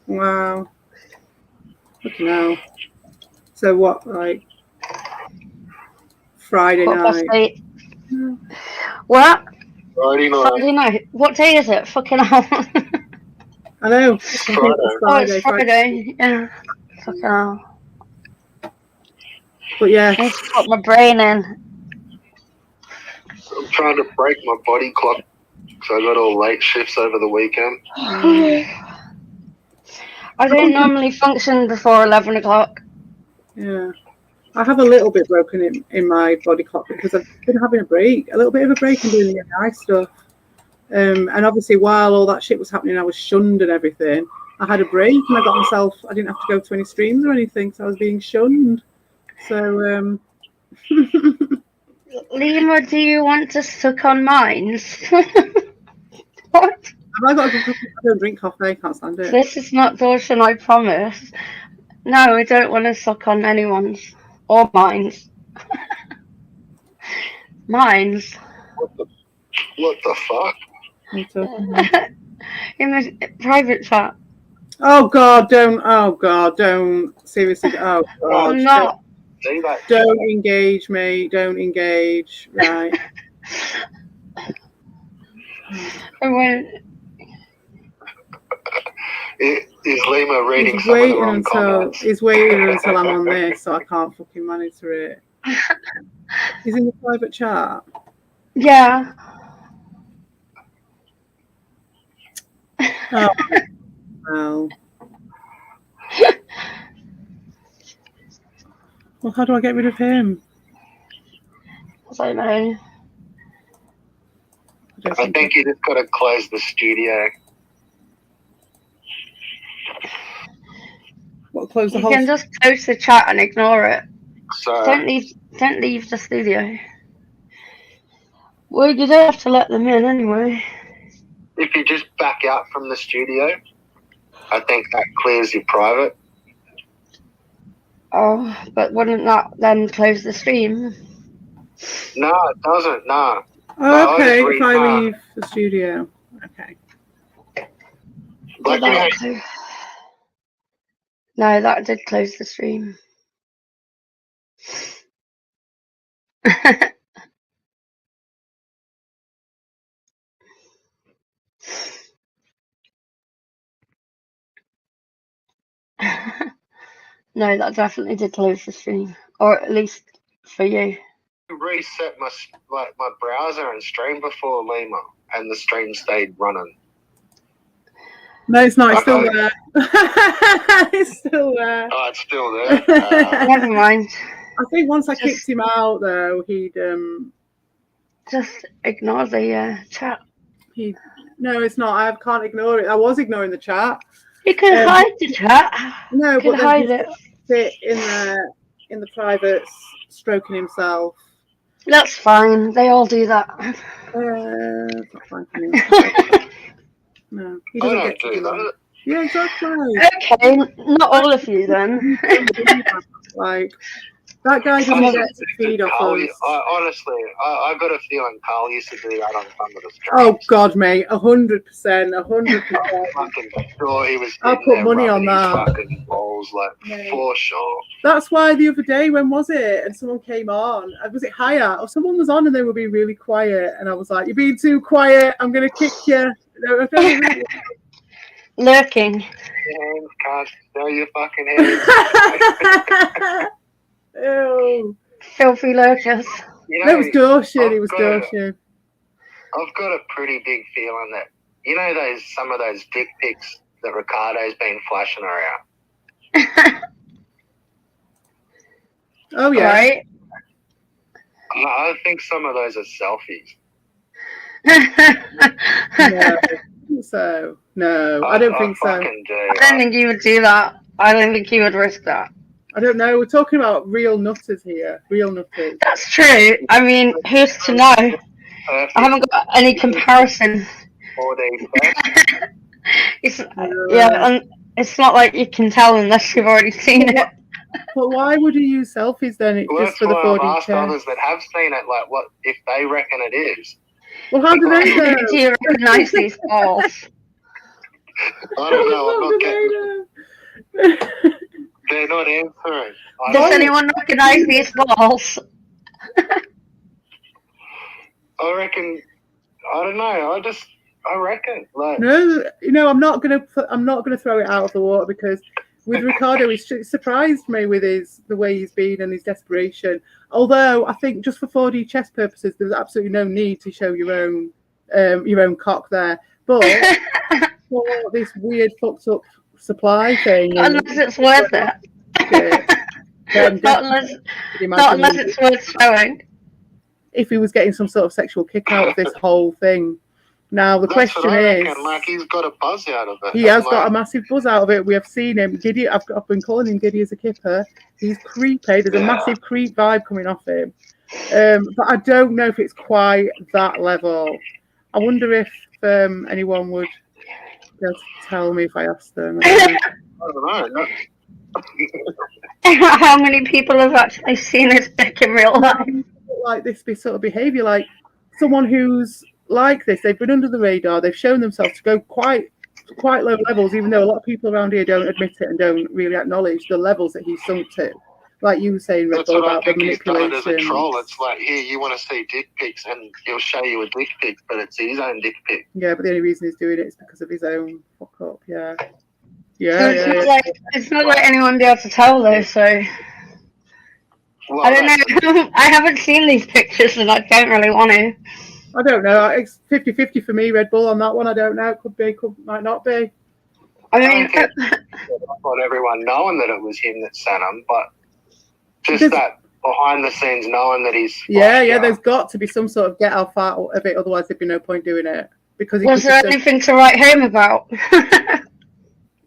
Wow. Fucking hell. So what, like, Friday night? 8. What? Friday night. Friday night. What day is it? Fucking hell. I know. It's Friday. It's Friday. Yeah. Fucking hell. But yeah, I need to put my brain in. I'm trying to break my body clock because I got all late shifts over the weekend. I don't normally function before 11 o'clock. yeah. I have a little bit broken in my body clock because I've been having a little bit of a break and doing the AI stuff. And obviously, while all that shit was happening, I was shunned and everything. I had a break and I got myself. I didn't have to go to any streams or anything, so I was being shunned. So, Lima, do you want to suck on mines? What? have I got a good coffee? I don't drink coffee. I can't stand it. This is not Dawson, I promise. No, I don't want to suck on anyone's or mines. Mines. What the fuck? In the private chat. Oh God, don't! Oh God, don't! Seriously, oh God! I'm not. Don't engage me. Don't engage. Right. I went. Is Lima reading He's some of the waiting wrong until comments? he's waiting until I'm on this, so I can't fucking monitor it. He's in the private chat. Yeah. Oh well. Well, how do I get rid of him? I don't know. I think you just got to close the studio. What? Close the You whole. can just close the chat and ignore it. So Don't leave the studio. Well, you don't have to let them in anyway. if you just back out from the studio, I think that clears your private. Oh, but wouldn't that then close the stream? No, it doesn't. No. Oh, okay. No, If I leave the studio, okay. Like, No, that did close the stream. No, that definitely did close the stream, or at least for you. reset my browser and stream before Lima, and the stream stayed running. No, it's not. It's still there. It's still there. Oh, it's still there. Never mind. I think once I kicked him out, though, he'd just ignore the chat. No, it's not. I can't ignore it. I was ignoring the chat. You can hide the chat. No, you can but hide then it. Sit in the privates, stroking himself. That's fine. They all do that. It's not fine for me. No, he doesn't get to do that. Yeah, exactly. Okay, not all of you then. Like, that guy doesn't get to feed off us. Honestly, I got a feeling Carl used to do that on some of the streams. Oh God, mate, 100%, 100%. I'm fucking sure he was. I'll put money on that. Fucking balls, like, for sure. That's why the other day, when was it? And someone came on. Was it Hyatt? Or someone was on and they were being really quiet. And I was like, "You're being too quiet. I'm gonna kick you." Lurking. Hands, can't show your fucking hands. Ew. Filthy lurkers. You know, That was Goshen. It was Goshen. I've got a pretty big feeling that some of those dick pics that Ricardo's been flashing around. Oh yeah. Right. I think some of those are selfies. No, I don't think so. I don't think you would do that. I don't think you would risk that. I don't know. We're talking about real nutters here. Real nutters. That's true. I mean, who's to know? I haven't got any comparison. And it's not like you can tell unless you've already seen it. But why would you use selfies then? Just for the 4D I've asked others that have seen it, like, what if they reckon it is? Well, how do they know? Do you recognise these balls? I don't know. I'm not getting. They're not answering. Does anyone recognise these balls? I reckon. I don't know. I reckon. Like, No, I'm not gonna throw it out of the water because with Ricardo, it surprised me with the way he's been and his desperation. Although I think just for 4D chess purposes, there's absolutely no need to show your own cock there. But for this weird fucked up supply thing, Not unless it's worth it. Not unless it's worth showing. If he was getting some sort of sexual kick out of this whole thing. Now the question is, like, he's got a buzz out of it. He has got a massive buzz out of it. We have seen him. Giddy. I've been calling him Giddy as a kipper. He's creepy. There's a massive creep vibe coming off him. But I don't know if it's quite that level. I wonder if anyone would just tell me if I asked them. I don't know. How many people have actually seen his dick in real life? Like this sort of behaviour, like someone who's like this, they've been under the radar, they've shown themselves to go quite low levels, even though a lot of people around here don't admit it and don't really acknowledge the levels that he's sunk to. Like you were saying, Red Bull, about the manipulation. As a troll, it's like, here, you want to see dick pics, and he'll show you a dick pic, but it's his own dick pic. Yeah, but the only reason he's doing it is because of his own fuck up. Yeah. It's not like anyone would be able to tell though, so. Well, I don't know. I haven't seen these pictures and I don't really want to. I don't know. It's 50-50 for me, Red Bull, on that one. I don't know. It could be, might not be. I mean, I want everyone knowing that it was him that sent him, but just that behind the scenes knowing that he's... Yeah, there's got to be some sort of get off out of it, otherwise there'd be no point doing it. Because was there anything to write home about?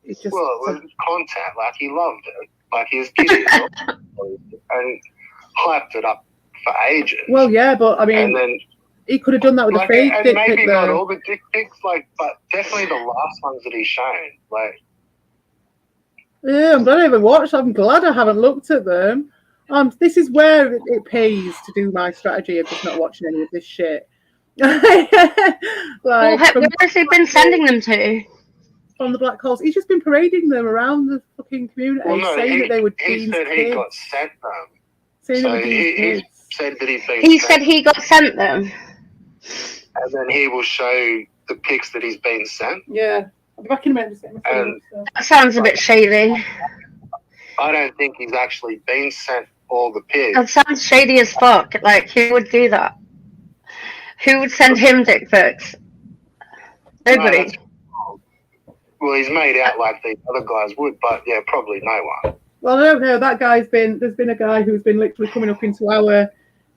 It's just, well, it was content. Like, he loved it. Like, he was giddy and hyped it up for ages. Well, yeah, but I mean, and then he could have done that with a fake dick pic. Maybe not all the dick pics, like, but definitely the last ones that he's shown. Like, yeah, I'm glad I haven't watched. I'm glad I haven't looked at them. This is where it pays to do my strategy of just not watching any of this shit. Like, where has he been sending them to? From the black holes. He's just been parading them around the fucking community, saying that they were Dean's kids. He got sent them. Saying so he said that he said he got sent them. And then he will show the pics that he's been sent. Yeah. I'll be back in a minute. That sounds a bit shady. I don't think he's actually been sent all the pics. That sounds shady as fuck. Like, who would do that? Who would send him dick pics? Nobody. No, well, he's made out like the other guys would, but yeah, probably no one. Well, I don't know. There's been a guy who's been literally coming up into our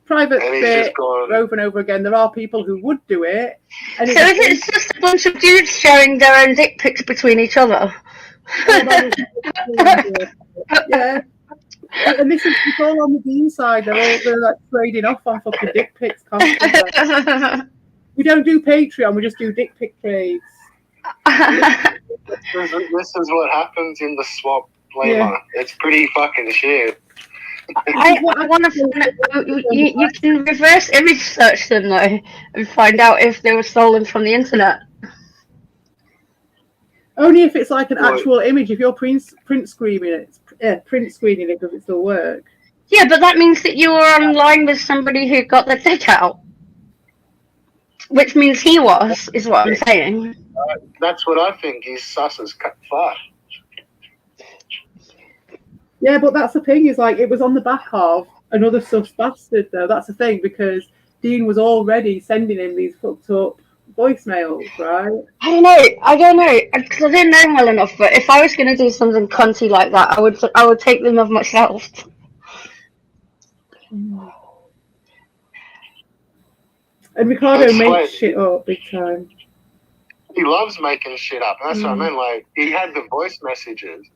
private bit over and over again. There are people who would do it. And so it's just a bunch of dudes sharing their own dick pics between each other. Yeah. And this is all on the Dean side. They're like trading off on fucking dick pics constantly. We don't do Patreon. We just do dick pic trades. This is what happens in the swap lemma. Yeah. It's pretty fucking shit. I want to find out, you can reverse image search them though and find out if they were stolen from the internet. Only if it's like an actual image. If you're print screening it, does it still work? Yeah, but that means that you were online with somebody who got their dick out. Which means he is what I'm saying. That's what I think. He's sus as fuck. Yeah, but that's the thing, is like, it was on the back of another sus bastard, though. That's the thing, because Dean was already sending him these fucked up voicemails, right? I don't know, because I didn't know him well enough, but if I was going to do something cunty like that, I would take them of myself. And Ricardo makes shit up big time. He loves making shit up. That's what I mean. Like, he had the voice messages,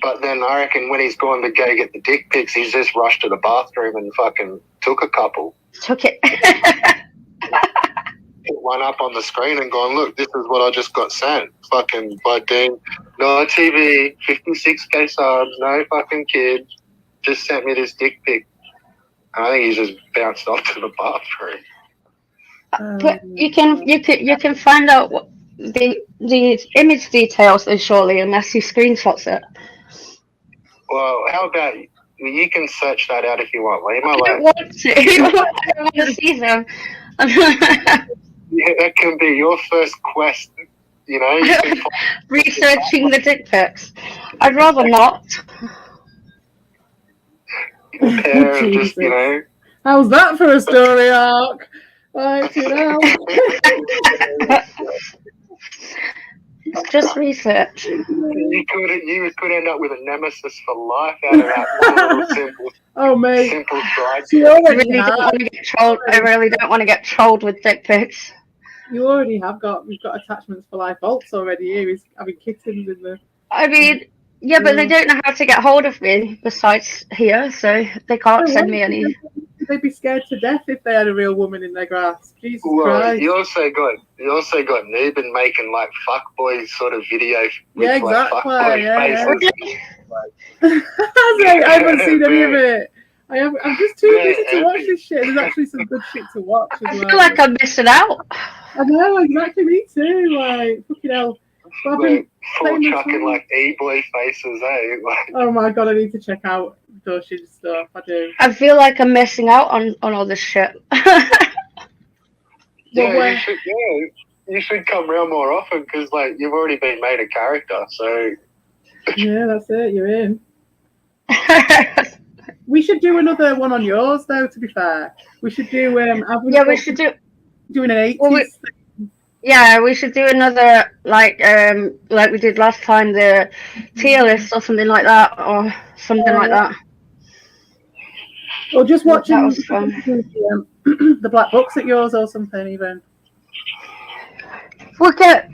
but then I reckon when he's going to go get the dick pics, he's just rushed to the bathroom and fucking took a couple. Took it. Put one up on the screen and gone, look, this is what I just got sent. Fucking by Dean. No TV, 56k subs, no fucking kids. Just sent me this dick pic. And I think he's just bounced off to the bathroom. But you can find out what the image details though, surely, unless he screenshots it. Well, how about you can search that out if you want, Liam. I don't want to. I don't want to see them. Yeah, that can be your first quest. You know, you can Researching the dick pics. I'd rather not. find a pair of just, you Jesus. know. How's that for a story arc? Like, you know. It's just research. You could end up with a nemesis for life out of that one little simple Oh, mate. simple side. She I already really don't want to get trolled. I really don't want to get trolled with dick pics. You already have got. We've got attachments for life. Bolts already here. He's having kittens in the. I mean, yeah, but they don't know how to get hold of me besides here, so they can't send me any. They'd be scared to death if they had a real woman in their grasp. Jesus Well, Christ. you also got Neben making like fuckboy sort of video with Yeah, exactly. like fuckboy Yeah, faces. I haven't seen any of it. I'm just too busy to watch epic. this shit. There's actually some good shit to watch I as feel well. like I'm missing out. I know, exactly. Me too. Like, fucking hell. But I've been Like, full playing this chucking one. like e-boy faces, eh? Like, Oh my god, I need to check out Doshin's stuff. I do. I feel like I'm missing out on all this shit. yeah, you should come around more often because like you've already been made a character, so Yeah, that's it. You're in. We should do another one on yours, though. To be fair, we should do. Yeah, we should do. doing an 80s. Well, yeah, we should do another like we did last time, the tier list or something like that, or something like that. Or just watching That was fun. the black books at yours or something, even. We get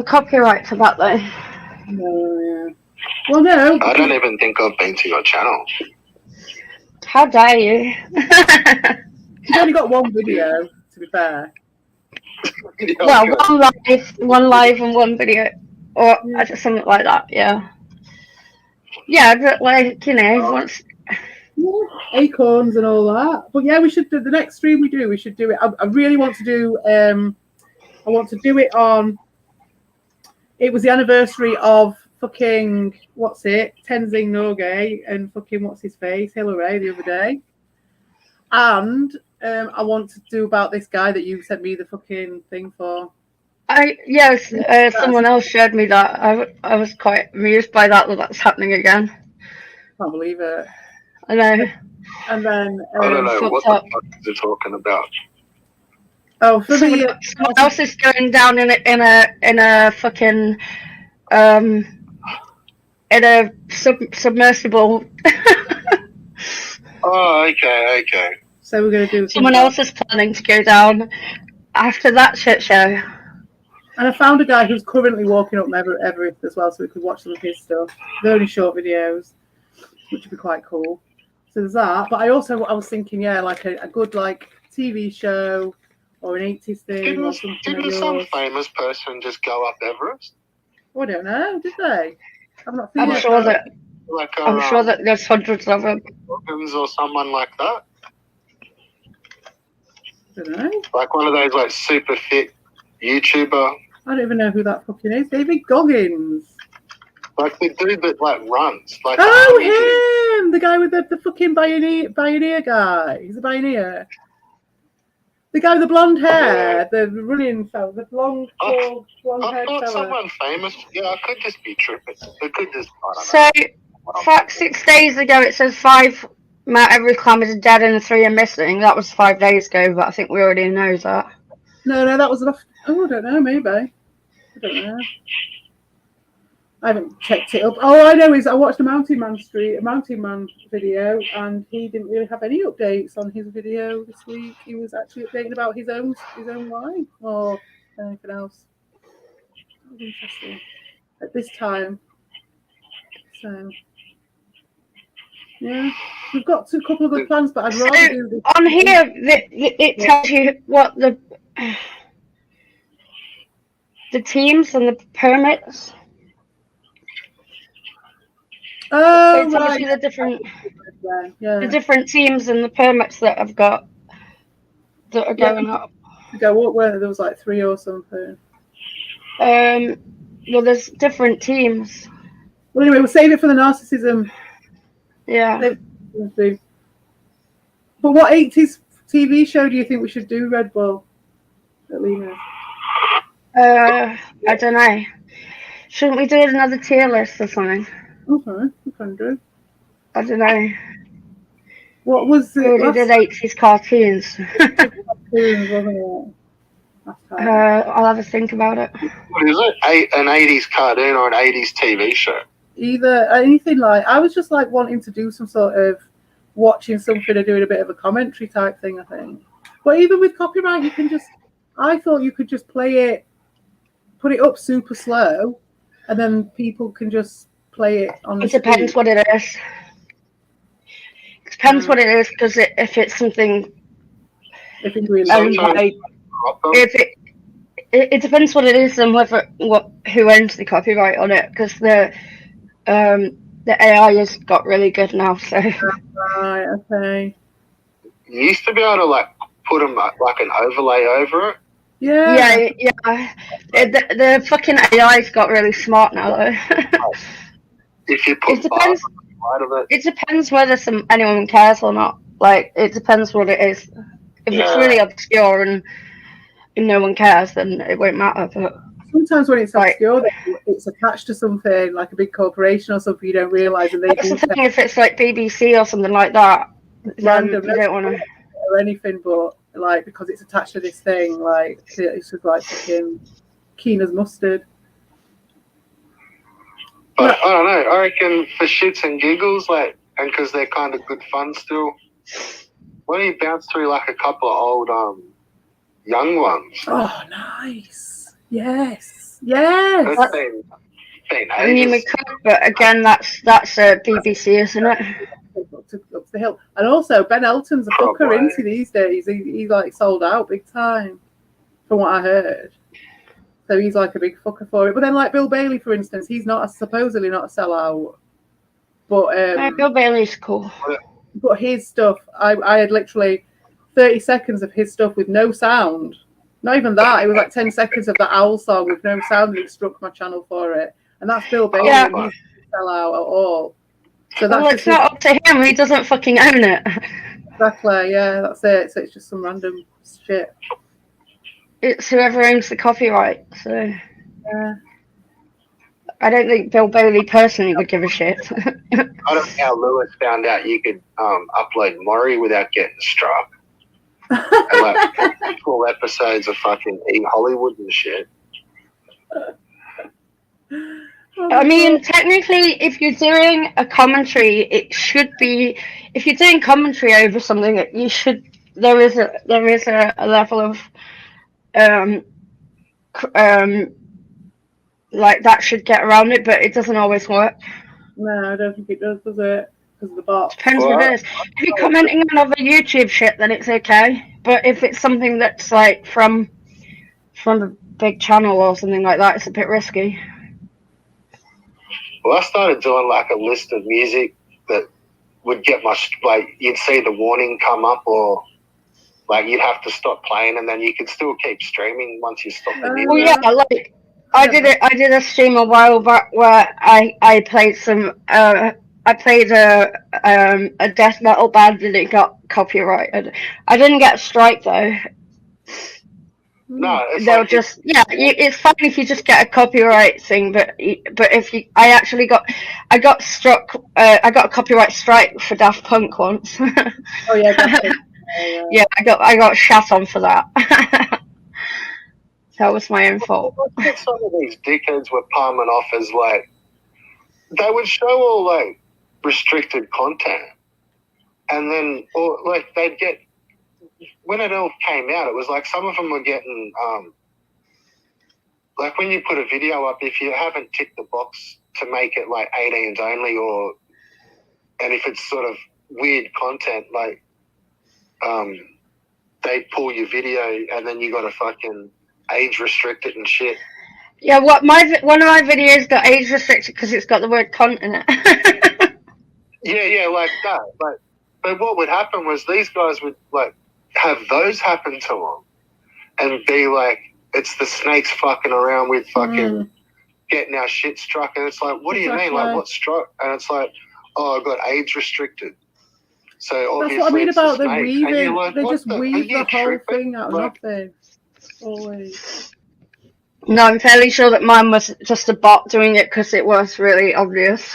copyright for that though. No, yeah. Well, no. I don't even think I've been to your channel. How dare you? You've only got one video, to be fair. Well, one live and one video, or something like that. Yeah. Yeah, but like, you know, once. Yeah, acorns and all that. But yeah, we should do the next stream we do. We should do it. I really want to do. I want to do it on. It was the anniversary of fucking what's it, Tenzing Norgay and fucking what's his face, Hillary the other day. And I want to do about this guy that you sent me the fucking thing for. Someone else showed me that. I was quite amused by that that's happening again. Can't believe it. I know. And then I don't know what the fuck they're talking about. Oh, for someone else is going down in a fucking in a submersible. Oh, okay. So we're gonna do. Someone else is planning to go down after that shit show. And I found a guy who's currently walking up Everest as well, so we could watch some of his stuff. They're only short videos, which would be quite cool. So there's that. But I was thinking, yeah, like a good like TV show or an 80s thing or something. Didn't some famous person just go up Everest? Oh, I don't know. Did they? I've not seen I'm it. sure that Like I'm sure that there's hundreds of them. Or someone like that. I don't know. Like one of those like super fit YouTuber. I don't even know who that fucking is. David Goggins. Like the dude that like runs. Like Oh, him! The guy with the fucking Pioneer guy. He's a pioneer. The guy with the blonde hair, the running fella, the blonde haired I thought fella. someone famous. Yeah, I could just be tripping. It could just. So, 6 days ago, it says 5 Mount Everest climbers are dead and 3 are missing. That was 5 days ago, but I think we already know that. No, that was enough. Oh, I don't know, maybe. I don't know. I haven't checked it up. All I know is I watched a Mountain Man video, and he didn't really have any updates on his video this week. He was actually updating about his own life or anything else. That was interesting at this time. So yeah, we've got a couple of good plans, but I'd rather do this. On here, it tells you what the teams and the permits. Oh, so it tells right. you the different Yeah. teams and the permits that I've got that are going up. Go up where there was like 3 or something. Well, there's different teams. Well, anyway, we'll save it for the narcissism. Yeah. But what 80s TV show do you think we should do, Red Bull? At Lena. I don't know. Shouldn't we do another tier list or something? Okay, we can do. I don't know. What was We it? already did 80s cartoons. Cartoons, wasn't it? Last time. I'll have a think about it. What is it? An 80s cartoon or an 80s TV show? Either anything like I was just like wanting to do some sort of watching something or doing a bit of a commentary type thing, I think. But even with copyright, you can just. I thought you could just play it, put it up super slow, and then people can just play it on the It depends screen. what it is. It depends what it is, because if it's something, If it's really Sometimes- if it depends what it is and who owns the copyright on it, because the AI has got really good now. So right, okay. You used to be able to like put them like an overlay over it. Yeah. yeah. The fucking AI's got really smart now though. If you put It depends. bars on the side of it, It depends whether anyone cares or not. Like, it depends what it is. If it's really obscure and no one cares, then it won't matter. But Sometimes when it's Right. obscure, it's attached to something like a big corporation or something you don't realise, and they that's do the thing. If it's like BBC or something like that, then random. you don't want to. Or anything, but like because it's attached to this thing, like it's just like fucking keen as mustard. but I don't know. I reckon for shits and giggles, like, and because they're kind of good fun still. Why don't you bounce through like a couple of old young ones? Oh, nice. Yes. Yes. That's been I mean, we ages. could, but again, that's BBC, isn't it? Up to the hill. And also, Ben Elton's a fucker, Probably. isn't he, these days? He like sold out big time, from what I heard. So he's like a big fucker for it. But then, like Bill Bailey, for instance, he's supposedly not a sellout. But Bill Bailey's cool. but his stuff, I had literally 30 seconds of his stuff with no sound. Not even that. It was like 10 seconds of the Owl song with no sound, and it struck my channel for it. And that's Bill Bailey, Yeah. and he's not a sellout at all. So that's Well, it's not up to him. He doesn't fucking own it. exactly, yeah, that's it. So it's just some random shit. It's whoever owns the copyright. So Yeah. I don't think Bill Bailey personally would give a shit. I don't know how Lewis found out you could upload Maury without getting struck. And like full episodes of fucking Eat Hollywood and shit. I mean, technically, if you're doing a commentary, it should be. If you're doing commentary over something, you should. There is a level of, like that should get around it, but it doesn't always work. No, I don't think it does it? Because of the bot. Depends what it is. If you're commenting on other YouTube shit, then it's okay. But if it's something that's like from a big channel or something like that, it's a bit risky. Well, I started doing like a list of music that would get like you'd see the warning come up, or like you'd have to stop playing, and then you could still keep streaming once you stop the music. Well, yeah, like I did a stream a while back where I played some I played a death metal band and it got copyrighted. I didn't get a strike though. No, it's They'll like just it's fine if you just get a copyright thing, but if you I got struck. I got a copyright strike for Daft Punk once. Oh yeah, definitely. Yeah, I got shat on for that. That was my own fault. some of these dickheads were palming off as like they would show all like restricted content, and then or like they'd get when it all came out, it was like some of them were getting like when you put a video up, if you haven't ticked the box to make it like 18s only, and if it's sort of weird content, like they pull your video and then you got to fucking age restrict it and shit. Yeah, one of my videos got age restricted because it's got the word cunt in it. Yeah, like that. But what would happen was these guys would like have those happen to them and be like, it's the snakes fucking around with fucking getting our shit struck. And it's like, what do you mean? Like, what struck? And it's like, oh, I got age restricted. So obviously that's what I mean it's about the them snakes. weaving. Like, they what just weave the whole tripping? thing out of Like, nothing. Always. No, I'm fairly sure that mine was just a bot doing it because it was really obvious.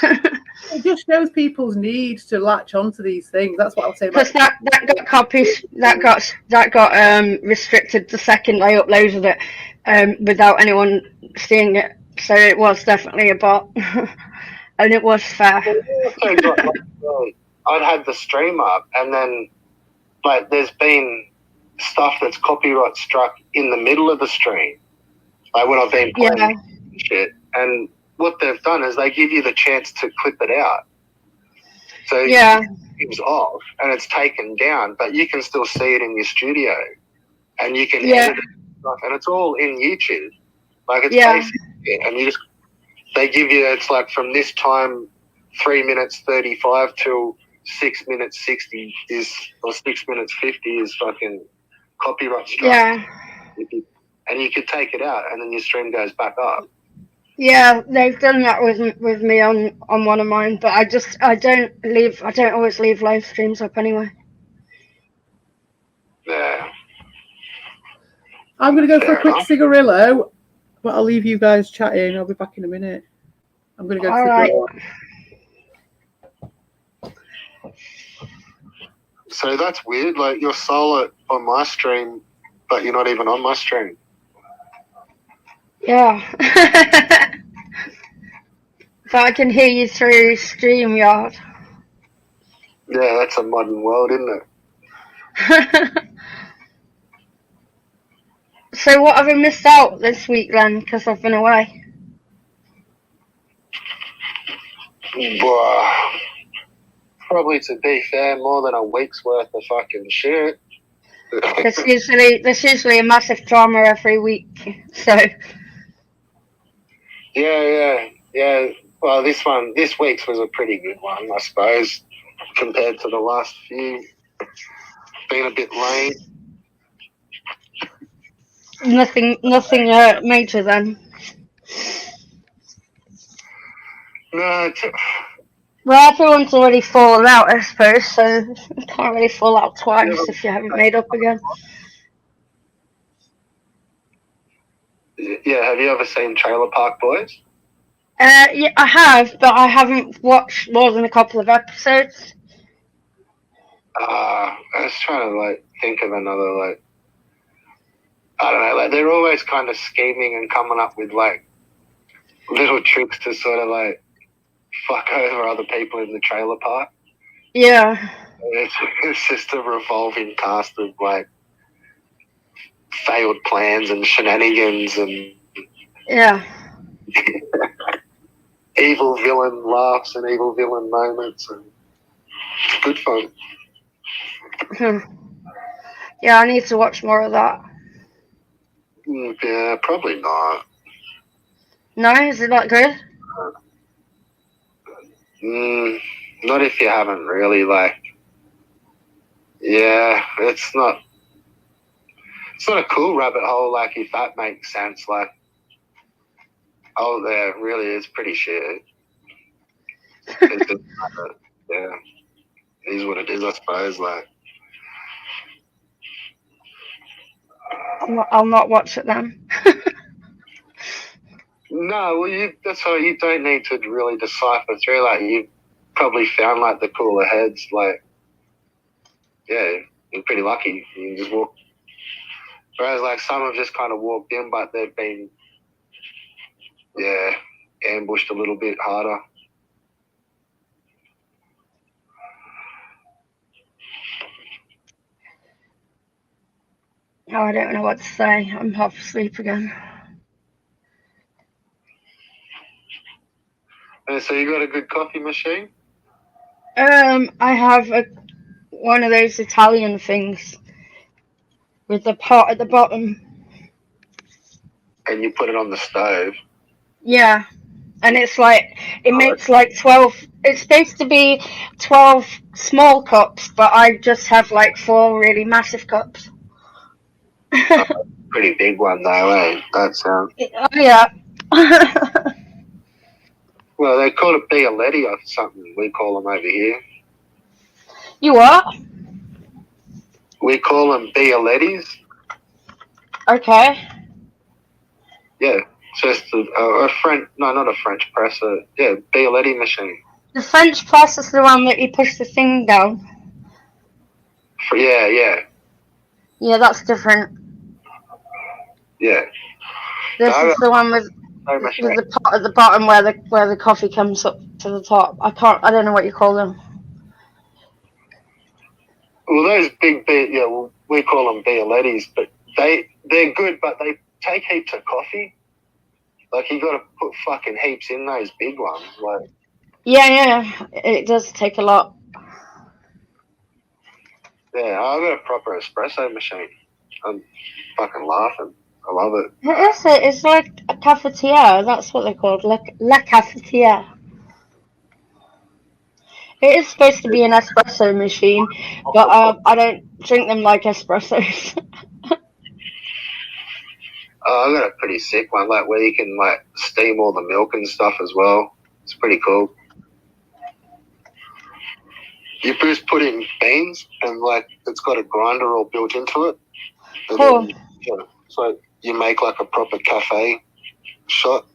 It just shows people's need to latch onto these things. That's what I'll say Because about. that got copies, that got restricted the second I uploaded it, without anyone seeing it. So it was definitely a bot, and it was fair. Also got, like, I'd had the stream up, and then like there's been stuff that's copyright struck in the middle of the stream, like when I've been playing Yeah. shit. And what they've done is they give you the chance to clip it out. So Yeah. it's off and it's taken down, but you can still see it in your studio, and you can Yeah. edit it, and it's all in YouTube. Like it's Yeah. basically, and you just they give you, it's like from this time 3 minutes 35 till 6 minutes 60 is, or 6 minutes 50 is fucking copyright struck. Yeah. And you could take it out, and then your stream goes back up. Yeah, they've done that with me on one of mine, but I don't always leave live streams up anyway. Yeah. I'm going to go for a Fair quick enough. cigarillo, but I'll leave you guys chatting. I'll be back in a minute. I'm going to go to All the right. door. So that's weird. Like you're solo on my stream, but you're not even on my stream. Yeah. But I can hear you through StreamYard. Yeah, that's a modern world, isn't it? So what have I missed out this week then? Because I've been away. Bruh. Probably, to be fair, more than a week's worth of fucking shit. There's usually a massive drama every week. So Yeah. Well, this week's was a pretty good one, I suppose, compared to the last few. Been a bit lame. nothing major then. No, Well, everyone's already fallen out, I suppose, so you can't really fall out twice if you haven't made up again. yeah. Have you ever seen Trailer Park Boys? Yeah, I have, but I haven't watched more than a couple of episodes. I was trying to like think of another, like, I don't know, like they're always kind of scheming and coming up with like little tricks to sort of like fuck over other people in the trailer park. Yeah. It's just a revolving cast of like failed plans and shenanigans and Yeah. evil villain laughs and evil villain moments, and it's good fun. Yeah, I need to watch more of that. Yeah, probably not. No, is it that good? Not if you haven't really, like, yeah, it's not a cool rabbit hole, like, if that makes sense. Like, oh, yeah, it really is pretty shit. It's just, yeah, it is what it is, I suppose. Like, I'll not watch it then. no, well, that's why you don't need to really decipher through. Like, you've probably found like the cooler heads. Like, yeah, you're pretty lucky. You just walk. Whereas, like, some have just kind of walked in, but they've been, yeah, ambushed a little bit harder. Oh, I don't know what to say. I'm half asleep again. And so you got a good coffee machine? I have one of those Italian things with the pot at the bottom. And you put it on the stove? Yeah, and it's like it makes like 12. It's supposed to be 12 small cups, but I just have like 4 really massive cups. Pretty big one though, eh? That sounds. Oh yeah. Well, they call it Bialetti or something. We call them over here. You what? We call them Bialettis. Okay. Yeah, it's just a French, no, not a French press, Bialetti machine. The French press is the one that you push the thing down. Yeah, yeah, Yeah, that's different. yeah. This is the one with Machine. the pot at the bottom where the coffee comes up to the top. I don't know what you call them. Well, those well, we call them Bialettis, but they're good, but they take heaps of coffee. Like, you got to put fucking heaps in those big ones. Like, Yeah, it does take a lot. yeah, I've got a proper espresso machine. I'm fucking laughing. I love it. It's like a cafetiere. That's what they're called, la cafetiere. It is supposed to be an espresso machine, but I don't drink them like espressos. I got a pretty sick one, like where you can like steam all the milk and stuff as well. It's pretty cool. You just put in beans and like it's got a grinder all built into it. And Cool. then, so you make like a proper cafe shot.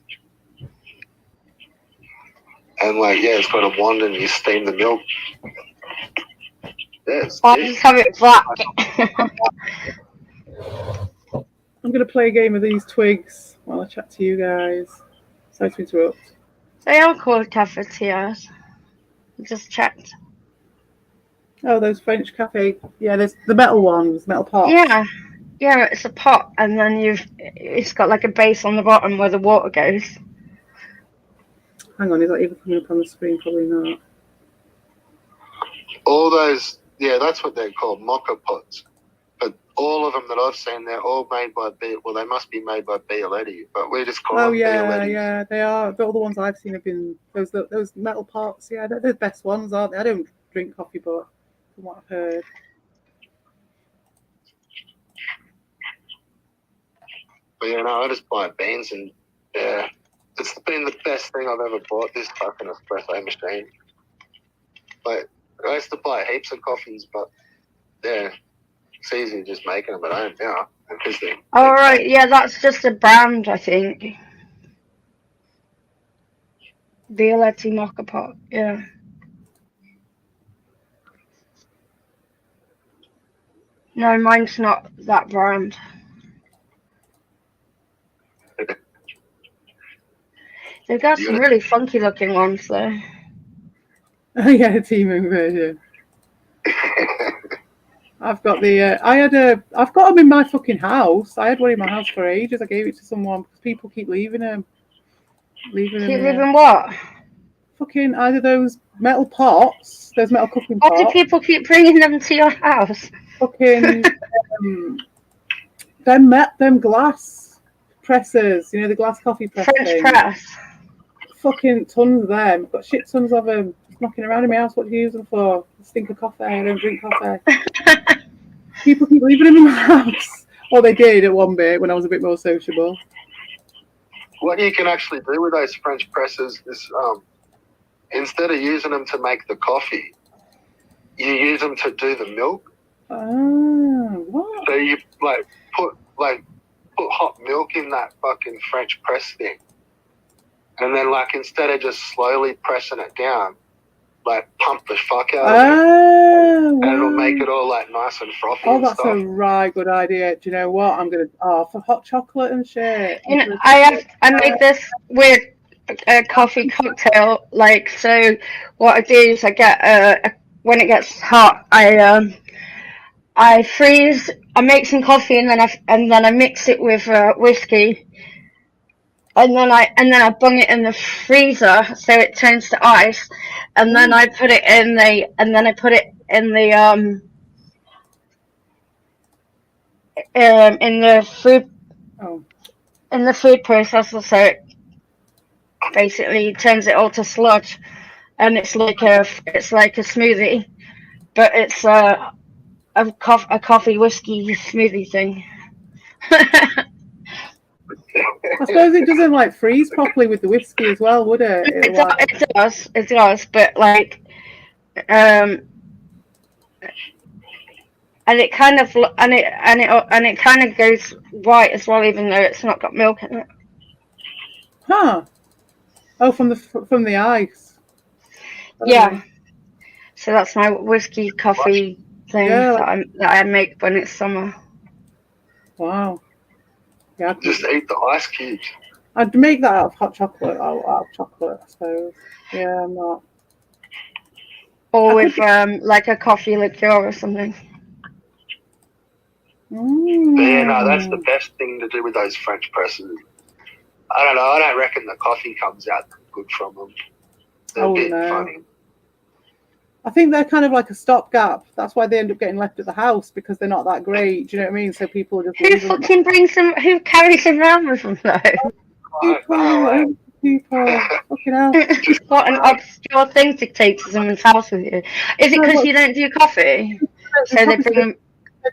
And like, it's got a wand and you steam the milk. Yeah, I just have it black. I'm going to play a game of these twigs while I chat to you guys. Sorry to interrupt. They are called cafetieres. Just checked. Oh, those French cafe. Yeah, there's the metal ones, metal pots. Yeah, it's a pot, and then it's got like a base on the bottom where the water goes. Hang on, is that even coming up on the screen? Probably not. All those, that's what they're called, mocha pots. But all of them that I've seen, they're all made by they must be made by Bialetti, but we just call them Bialetti. Yeah, they are. All the ones I've seen have been those metal pots. Yeah, they're the best ones, aren't they? I don't drink coffee, but from what I've heard. But I just buy beans and it's been the best thing I've ever bought, this fucking espresso machine. Like, I used to buy heaps of coffees, but it's easy just making them at home now. Oh, right, yeah, that's just a brand, I think. Bialetti mocha pot, yeah. No, mine's not that brand. They've got some really funky looking ones though. Oh yeah, the T-Moon version. I've got I've got them in my fucking house. I had one in my house for ages. I gave it to someone because people keep leaving them. Leaving what? Fucking either those metal pots, those metal cooking pots. Why do people keep bringing them to your house? Fucking them glass pressers, the glass coffee press French thing. press. Fucking tons of them. I've got shit tons of them knocking around in my house. What do you use them for? I stink of coffee. I don't drink coffee. People keep leaving them in my house. Or they did at one bit when I was a bit more sociable. What you can actually do with those French presses is instead of using them to make the coffee, you use them to do the milk. Oh, what? So you put hot milk in that fucking French press thing. And then instead of just slowly pressing it down, pump the fuck out of it. And it'll make it all nice and frothy. Oh, that's a right good idea. Do you know what? I'm gonna for hot chocolate and shit. I make this weird coffee cocktail. So what I do is I get when it gets hot, I freeze. I make some coffee and then I mix it with whiskey. And then I bung it in the freezer so it turns to ice, and then I put it in the food processor, so it basically turns it all to sludge, and it's like a smoothie, but it's a coffee whiskey smoothie thing. I suppose it doesn't freeze properly with the whiskey as well, would it? It does, but and it kind of goes white as well, even though it's not got milk in it. Huh. Oh, from the ice. Yeah. So that's my whiskey coffee thing Yeah. that I make when it's summer. Wow. Yeah. Just eat the ice cubes. I'd make that out of hot chocolate. Out of chocolate, I suppose. Yeah, I'm not. Or with like a coffee liqueur or something. Yeah, no, that's the best thing to do with those French presses. I don't know. I don't reckon the coffee comes out good from them. They're a bit funny. I think they're kind of like a stopgap. That's why they end up getting left at the house, because they're not that great. Do you know what I mean? So people just who carries them around with them though? People, fucking hell. What an obscure thing to take to someone's house with you. Is it because you don't do coffee? So they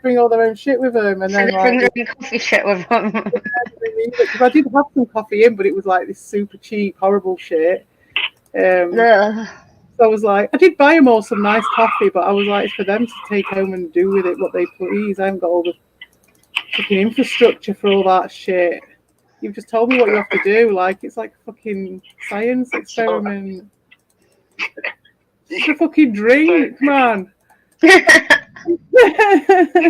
bring all their own shit with them, and then they bring their own coffee shit with them. Because I did have some coffee in, but it was like this super cheap, horrible shit. So I was like, I did buy them all some nice coffee, but I was like, it's for them to take home and do with it what they please. I haven't got all the fucking infrastructure for all that shit. You've just told me what you have to do. Like, it's like a fucking science experiment. It's a fucking drink, man. You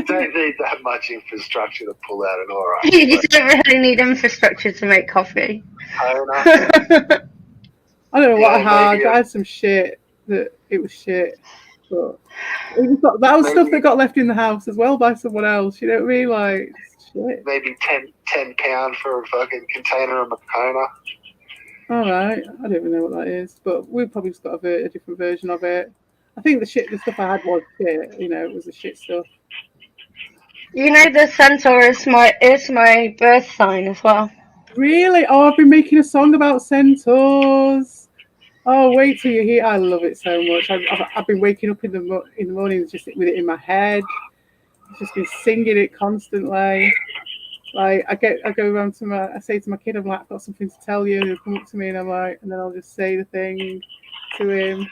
don't need that much infrastructure to pull out an aura. You don't really need infrastructure to make coffee. I don't know what I had. I had some shit that it was shit. But that was stuff that got left in the house as well by someone else. You know what I mean? Like, shit. Maybe 10 pound for a fucking container of Moccona. All right. I don't even know what that is. But we probably just got a different version of it. I think the stuff I had was shit. You know, it was the shit stuff. You know, the Centaur is my birth sign as well. Really? Oh, I've been making a song about centaurs. Oh, wait till you hear. I love it so much. I've been waking up in the mornings just with it in my head. I've just been singing it constantly. Like I go around I say to my kid, I'm like, I've got something to tell you. He'll come up to me and I'm like, and then I'll just say the thing to him.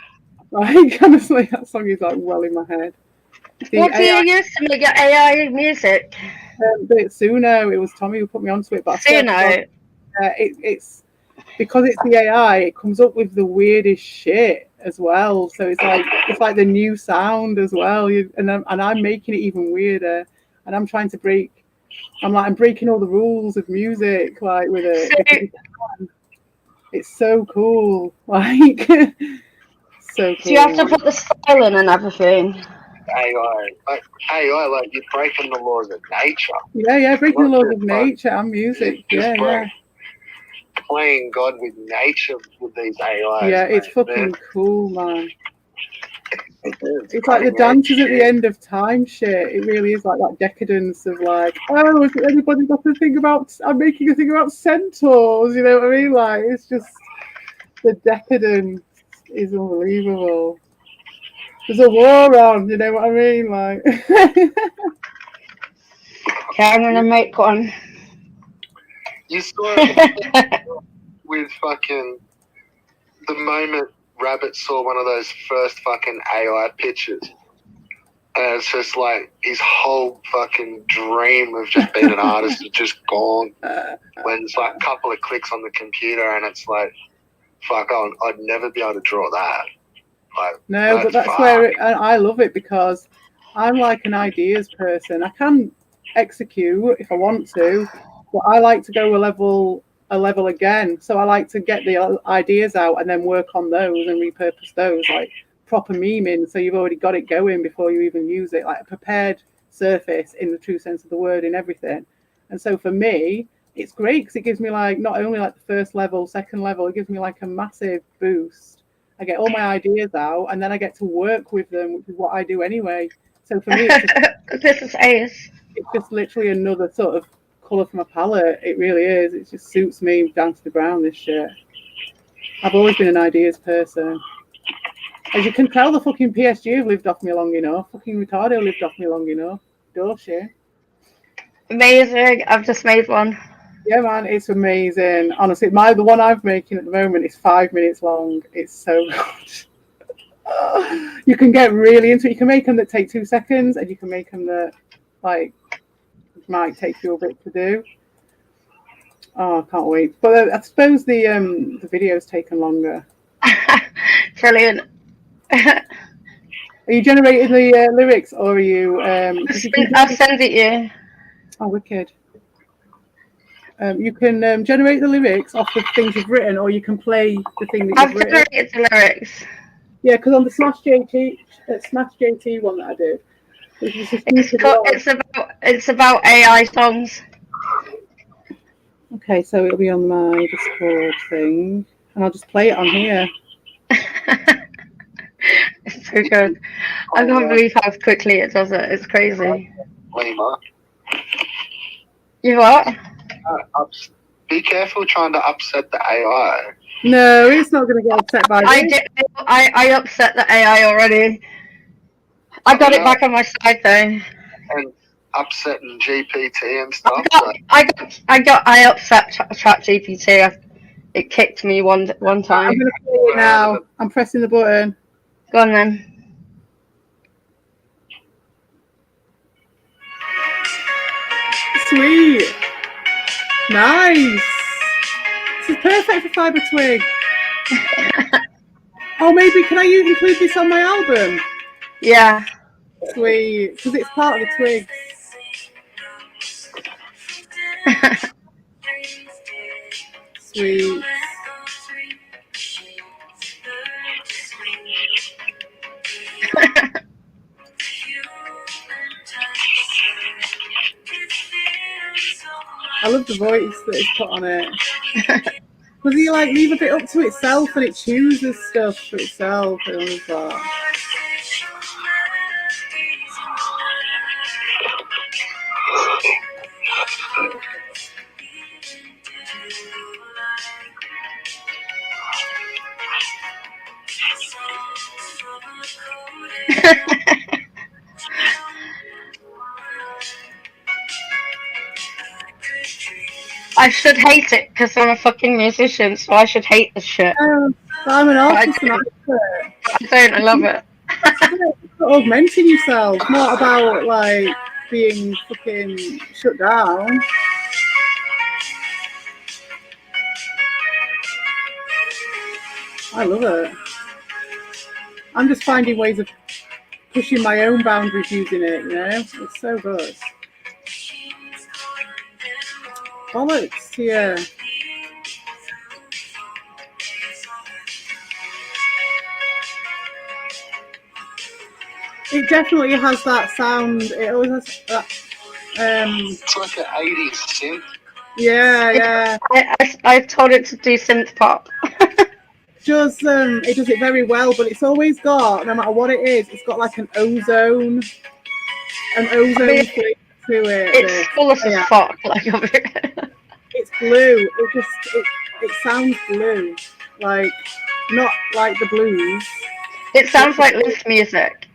Like, honestly, that song is like well in my head. What do you use to make your AI music? It's Suno. It was Tommy who put me onto it. But Suno. It's because it's the AI. It comes up with the weirdest shit as well. So it's like the new sound as well. And I'm making it even weirder. And I'm trying to break. I'm breaking all the rules of music, like with it. It's so cool. Like. So cool. Do you have to put the style in and everything? AI, like you're breaking the laws of nature. Yeah, breaking the laws of nature and music. Yeah. Playing God with nature with these AIs. Yeah, it's fucking cool, man. It's like the dances at the end of time shit. It really is like that decadence of like, oh, has anybody got to think about? I'm making a thing about centaurs. You know what I mean? Like, it's just the decadence is unbelievable. There's a war on, you know what I mean? Like, okay, I'm gonna make one. You saw it with fucking the moment Rabbit saw one of those first fucking AI pictures, and it's just like his whole fucking dream of just being an artist is just gone. When it's like a couple of clicks on the computer, and it's like, fuck, I'd never be able to draw that. Like, no, but that's where I love it, because I'm like an ideas person. I can execute if I want to, but I like to go a level again. So I like to get the ideas out and then work on those and repurpose those, like proper memeing. So you've already got it going before you even use it, like a prepared surface in the true sense of the word in everything. And so for me, it's great because it gives me like not only like the first level, second level, it gives me like a massive boost. I get all my ideas out and then I get to work with them, which is what I do anyway. So for me, it's just literally another sort of colour from a palette. It really is. It just suits me down to the ground, this shit. I've always been an ideas person. As you can tell, the fucking PSG have lived off me long enough. Fucking Ricardo lived off me long enough. Dorsey. Amazing. I've just made one. Yeah, man, it's amazing. Honestly, the one I'm making at the moment is 5 minutes long. It's so good. You can get really into it. You can make them that take 2 seconds, and you can make them that like might take you a bit to do. Oh, I can't wait. But I suppose the video's taken longer. Brilliant. Are you generating the lyrics, or are you? I'll send it you. Oh, wicked. You can generate the lyrics off the things you've written, or you can play the thing that I've you've written. generated the lyrics. Yeah, because on the Smash JT one that I did, it's about AI songs. Okay, so it'll be on my Discord thing, and I'll just play it on here. It's so good. I can't believe how quickly it does it. It's crazy. Lima. You what? Be careful trying to upset the AI. No, it's not going to get upset by this. I upset the AI already. I got it back on my side though. And upsetting GPT and stuff. I upset ChatGPT. It kicked me one time. I'm going to play it now. I'm pressing the button. Go on then. Sweet. Nice. This is perfect for Fiber Twig. Oh, maybe can I include this on my album? Yeah. Sweet, because it's part of the Twigs. Sweet. I love the voice that it's put on it. Because he like leave a bit up to itself and it chooses stuff for itself and all of that. I should hate it because I'm a fucking musician, so I should hate this shit. I'm an artist and I love it. It's augmenting yourself, not about like being fucking shut down. I love it. I'm just finding ways of pushing my own boundaries using it, you know? It's so good. Bollocks, yeah. It definitely has that sound. It always has that. It's like an 80s synth. Yeah. I told it to do synth pop. It does it very well, but it's always got, no matter what it is, it's got like an ozone flavor to it. It's full of fuck. Like it's blue. It sounds blue, like not like the blues. It sounds like lift music.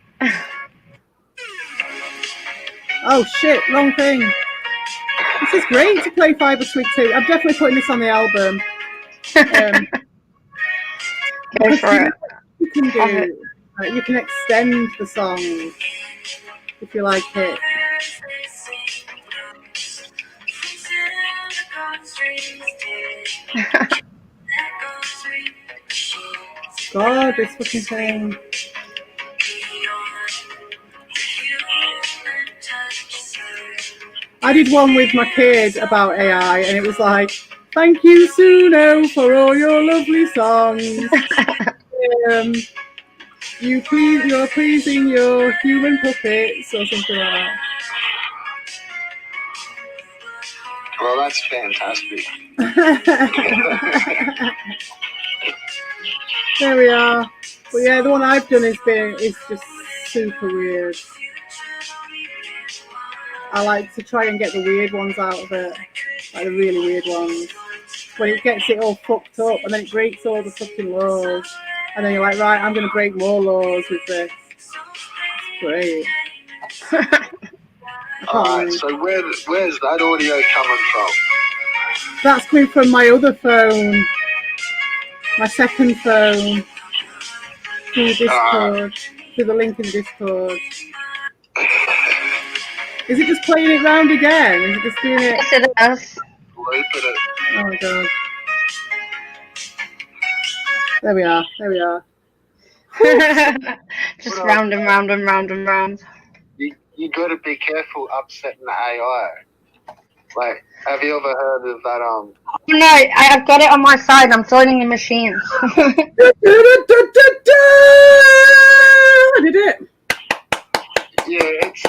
Oh shit! Wrong thing. This is great to play Fiber Twig 2. I'm definitely putting this on the album. Go for it. You can extend the song if you like it. God, this fucking thing. I did one with my kid about AI, and it was like, "Thank you, Suno, for all your lovely songs. You're pleasing your human puppets," or something like that. Well, that's fantastic. There we are. But yeah, the one I've done is just super weird. I like to try and get the weird ones out of it, like the really weird ones. When it gets it all fucked up and then it breaks all the fucking laws, and then you're like, right, I'm going to break more laws with this. It's great. Alright, so where's that audio coming from? That's coming from my other phone, my second phone. through Discord, through the link in Discord. Is it just playing it round again? Is it just doing it? Yes, it is. Looping it. Oh my god. There we are. There we are. Just round and round and round and round. You got to be careful upsetting the AI. Like, have you ever heard of that? Oh, no, I've got it on my side. I'm joining the machine. I did it. Yeah, it's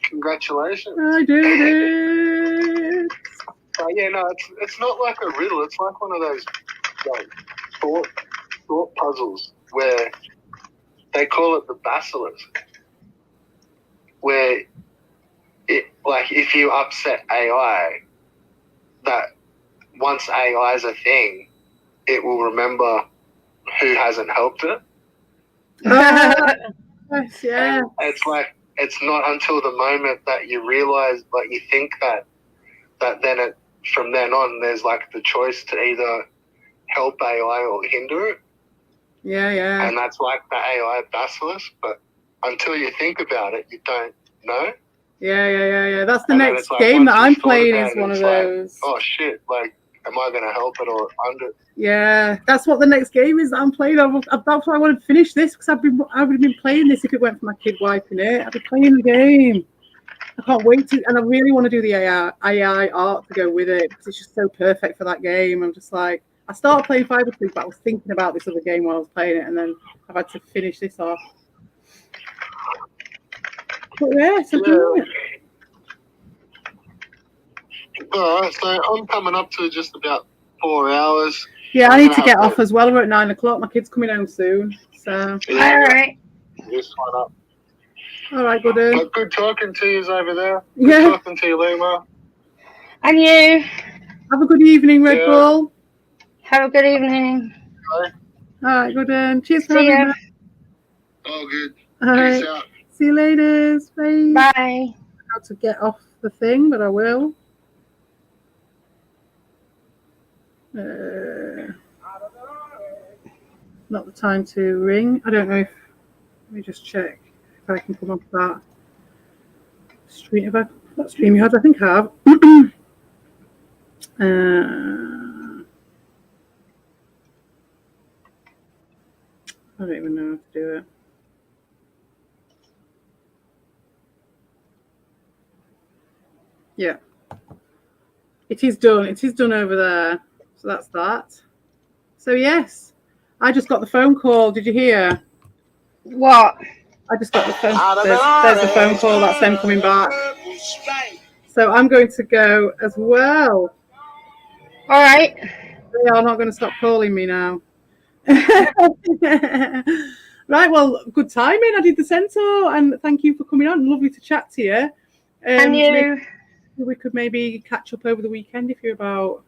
congratulations. I did it. Yeah, no, it's not like a riddle. It's like one of those like thought puzzles where they call it the basilisk, where it like if you upset AI, that once AI is a thing, it will remember who hasn't helped it. Yes, yeah. And it's like it's not until the moment that you realize, like you think that then it from then on there's like the choice to either help AI or hinder it. Yeah, yeah. And that's like the AI basilisk, but until you think about it, you don't know. Yeah. That's the And then next it's like, game that once I'm you've thought playing about is it, one of it's like, those. oh shit, like, am I going to help it or under? Yeah, that's what the next game is that I'm playing. That's why I wanted to finish this, because I would have been playing this if it went for my kid wiping it. I'd be playing the game. I can't wait to, and I really want to do the AI art to go with it, because it's just so perfect for that game. I'm just like, I started playing Fiber Tweak, but I was thinking about this other game while I was playing it, and then I've had to finish this off. But yeah, so doing it. All right, so I'm coming up to just about 4 hours. Yeah, I need to get off as well. We're at 9 o'clock. My kid's coming home soon. So Yeah, All right. this one up. all right, good. But good talking to you over there. Good Yeah. talking to you, Lima. And you. Have a good evening, Red Bull. Have a good evening. Bye. All right, good. Cheers for See having ya. me. All good. All right. Peace out. See you later. Bye. Bye. How to get off the thing, but I will. Not the time to ring. I don't know if. Let me just check if I can come off that stream. Have I got stream you had? I think I have. I don't even know how to do it. Yeah. It is done. It is done over there. So that's that. So yes, I just got the phone call. Did you hear? What? I just got the phone. There's the phone call. That's them coming back. So I'm going to go as well. All right. They are not going to stop calling me now. Right, well, good timing. I did the Centaur, and thank you for coming on. Lovely to chat to you. And you. We could maybe catch up over the weekend if you're about,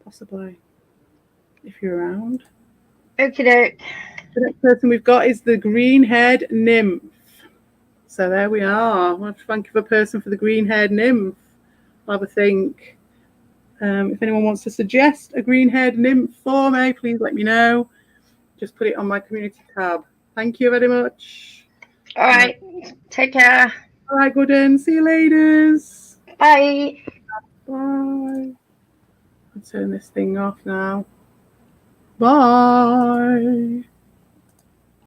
possibly, if you're around. Okie doke. The next person we've got is the green-haired nymph. So there we are. Well, thank you for a person for the green-haired nymph. I'll have a think. If anyone wants to suggest a green-haired nymph for me, please let me know. Just put it on my community tab. Thank you very much. All right. Take care. All right, good then. See you later. Bye. Bye. I'll turn this thing off now. Bye.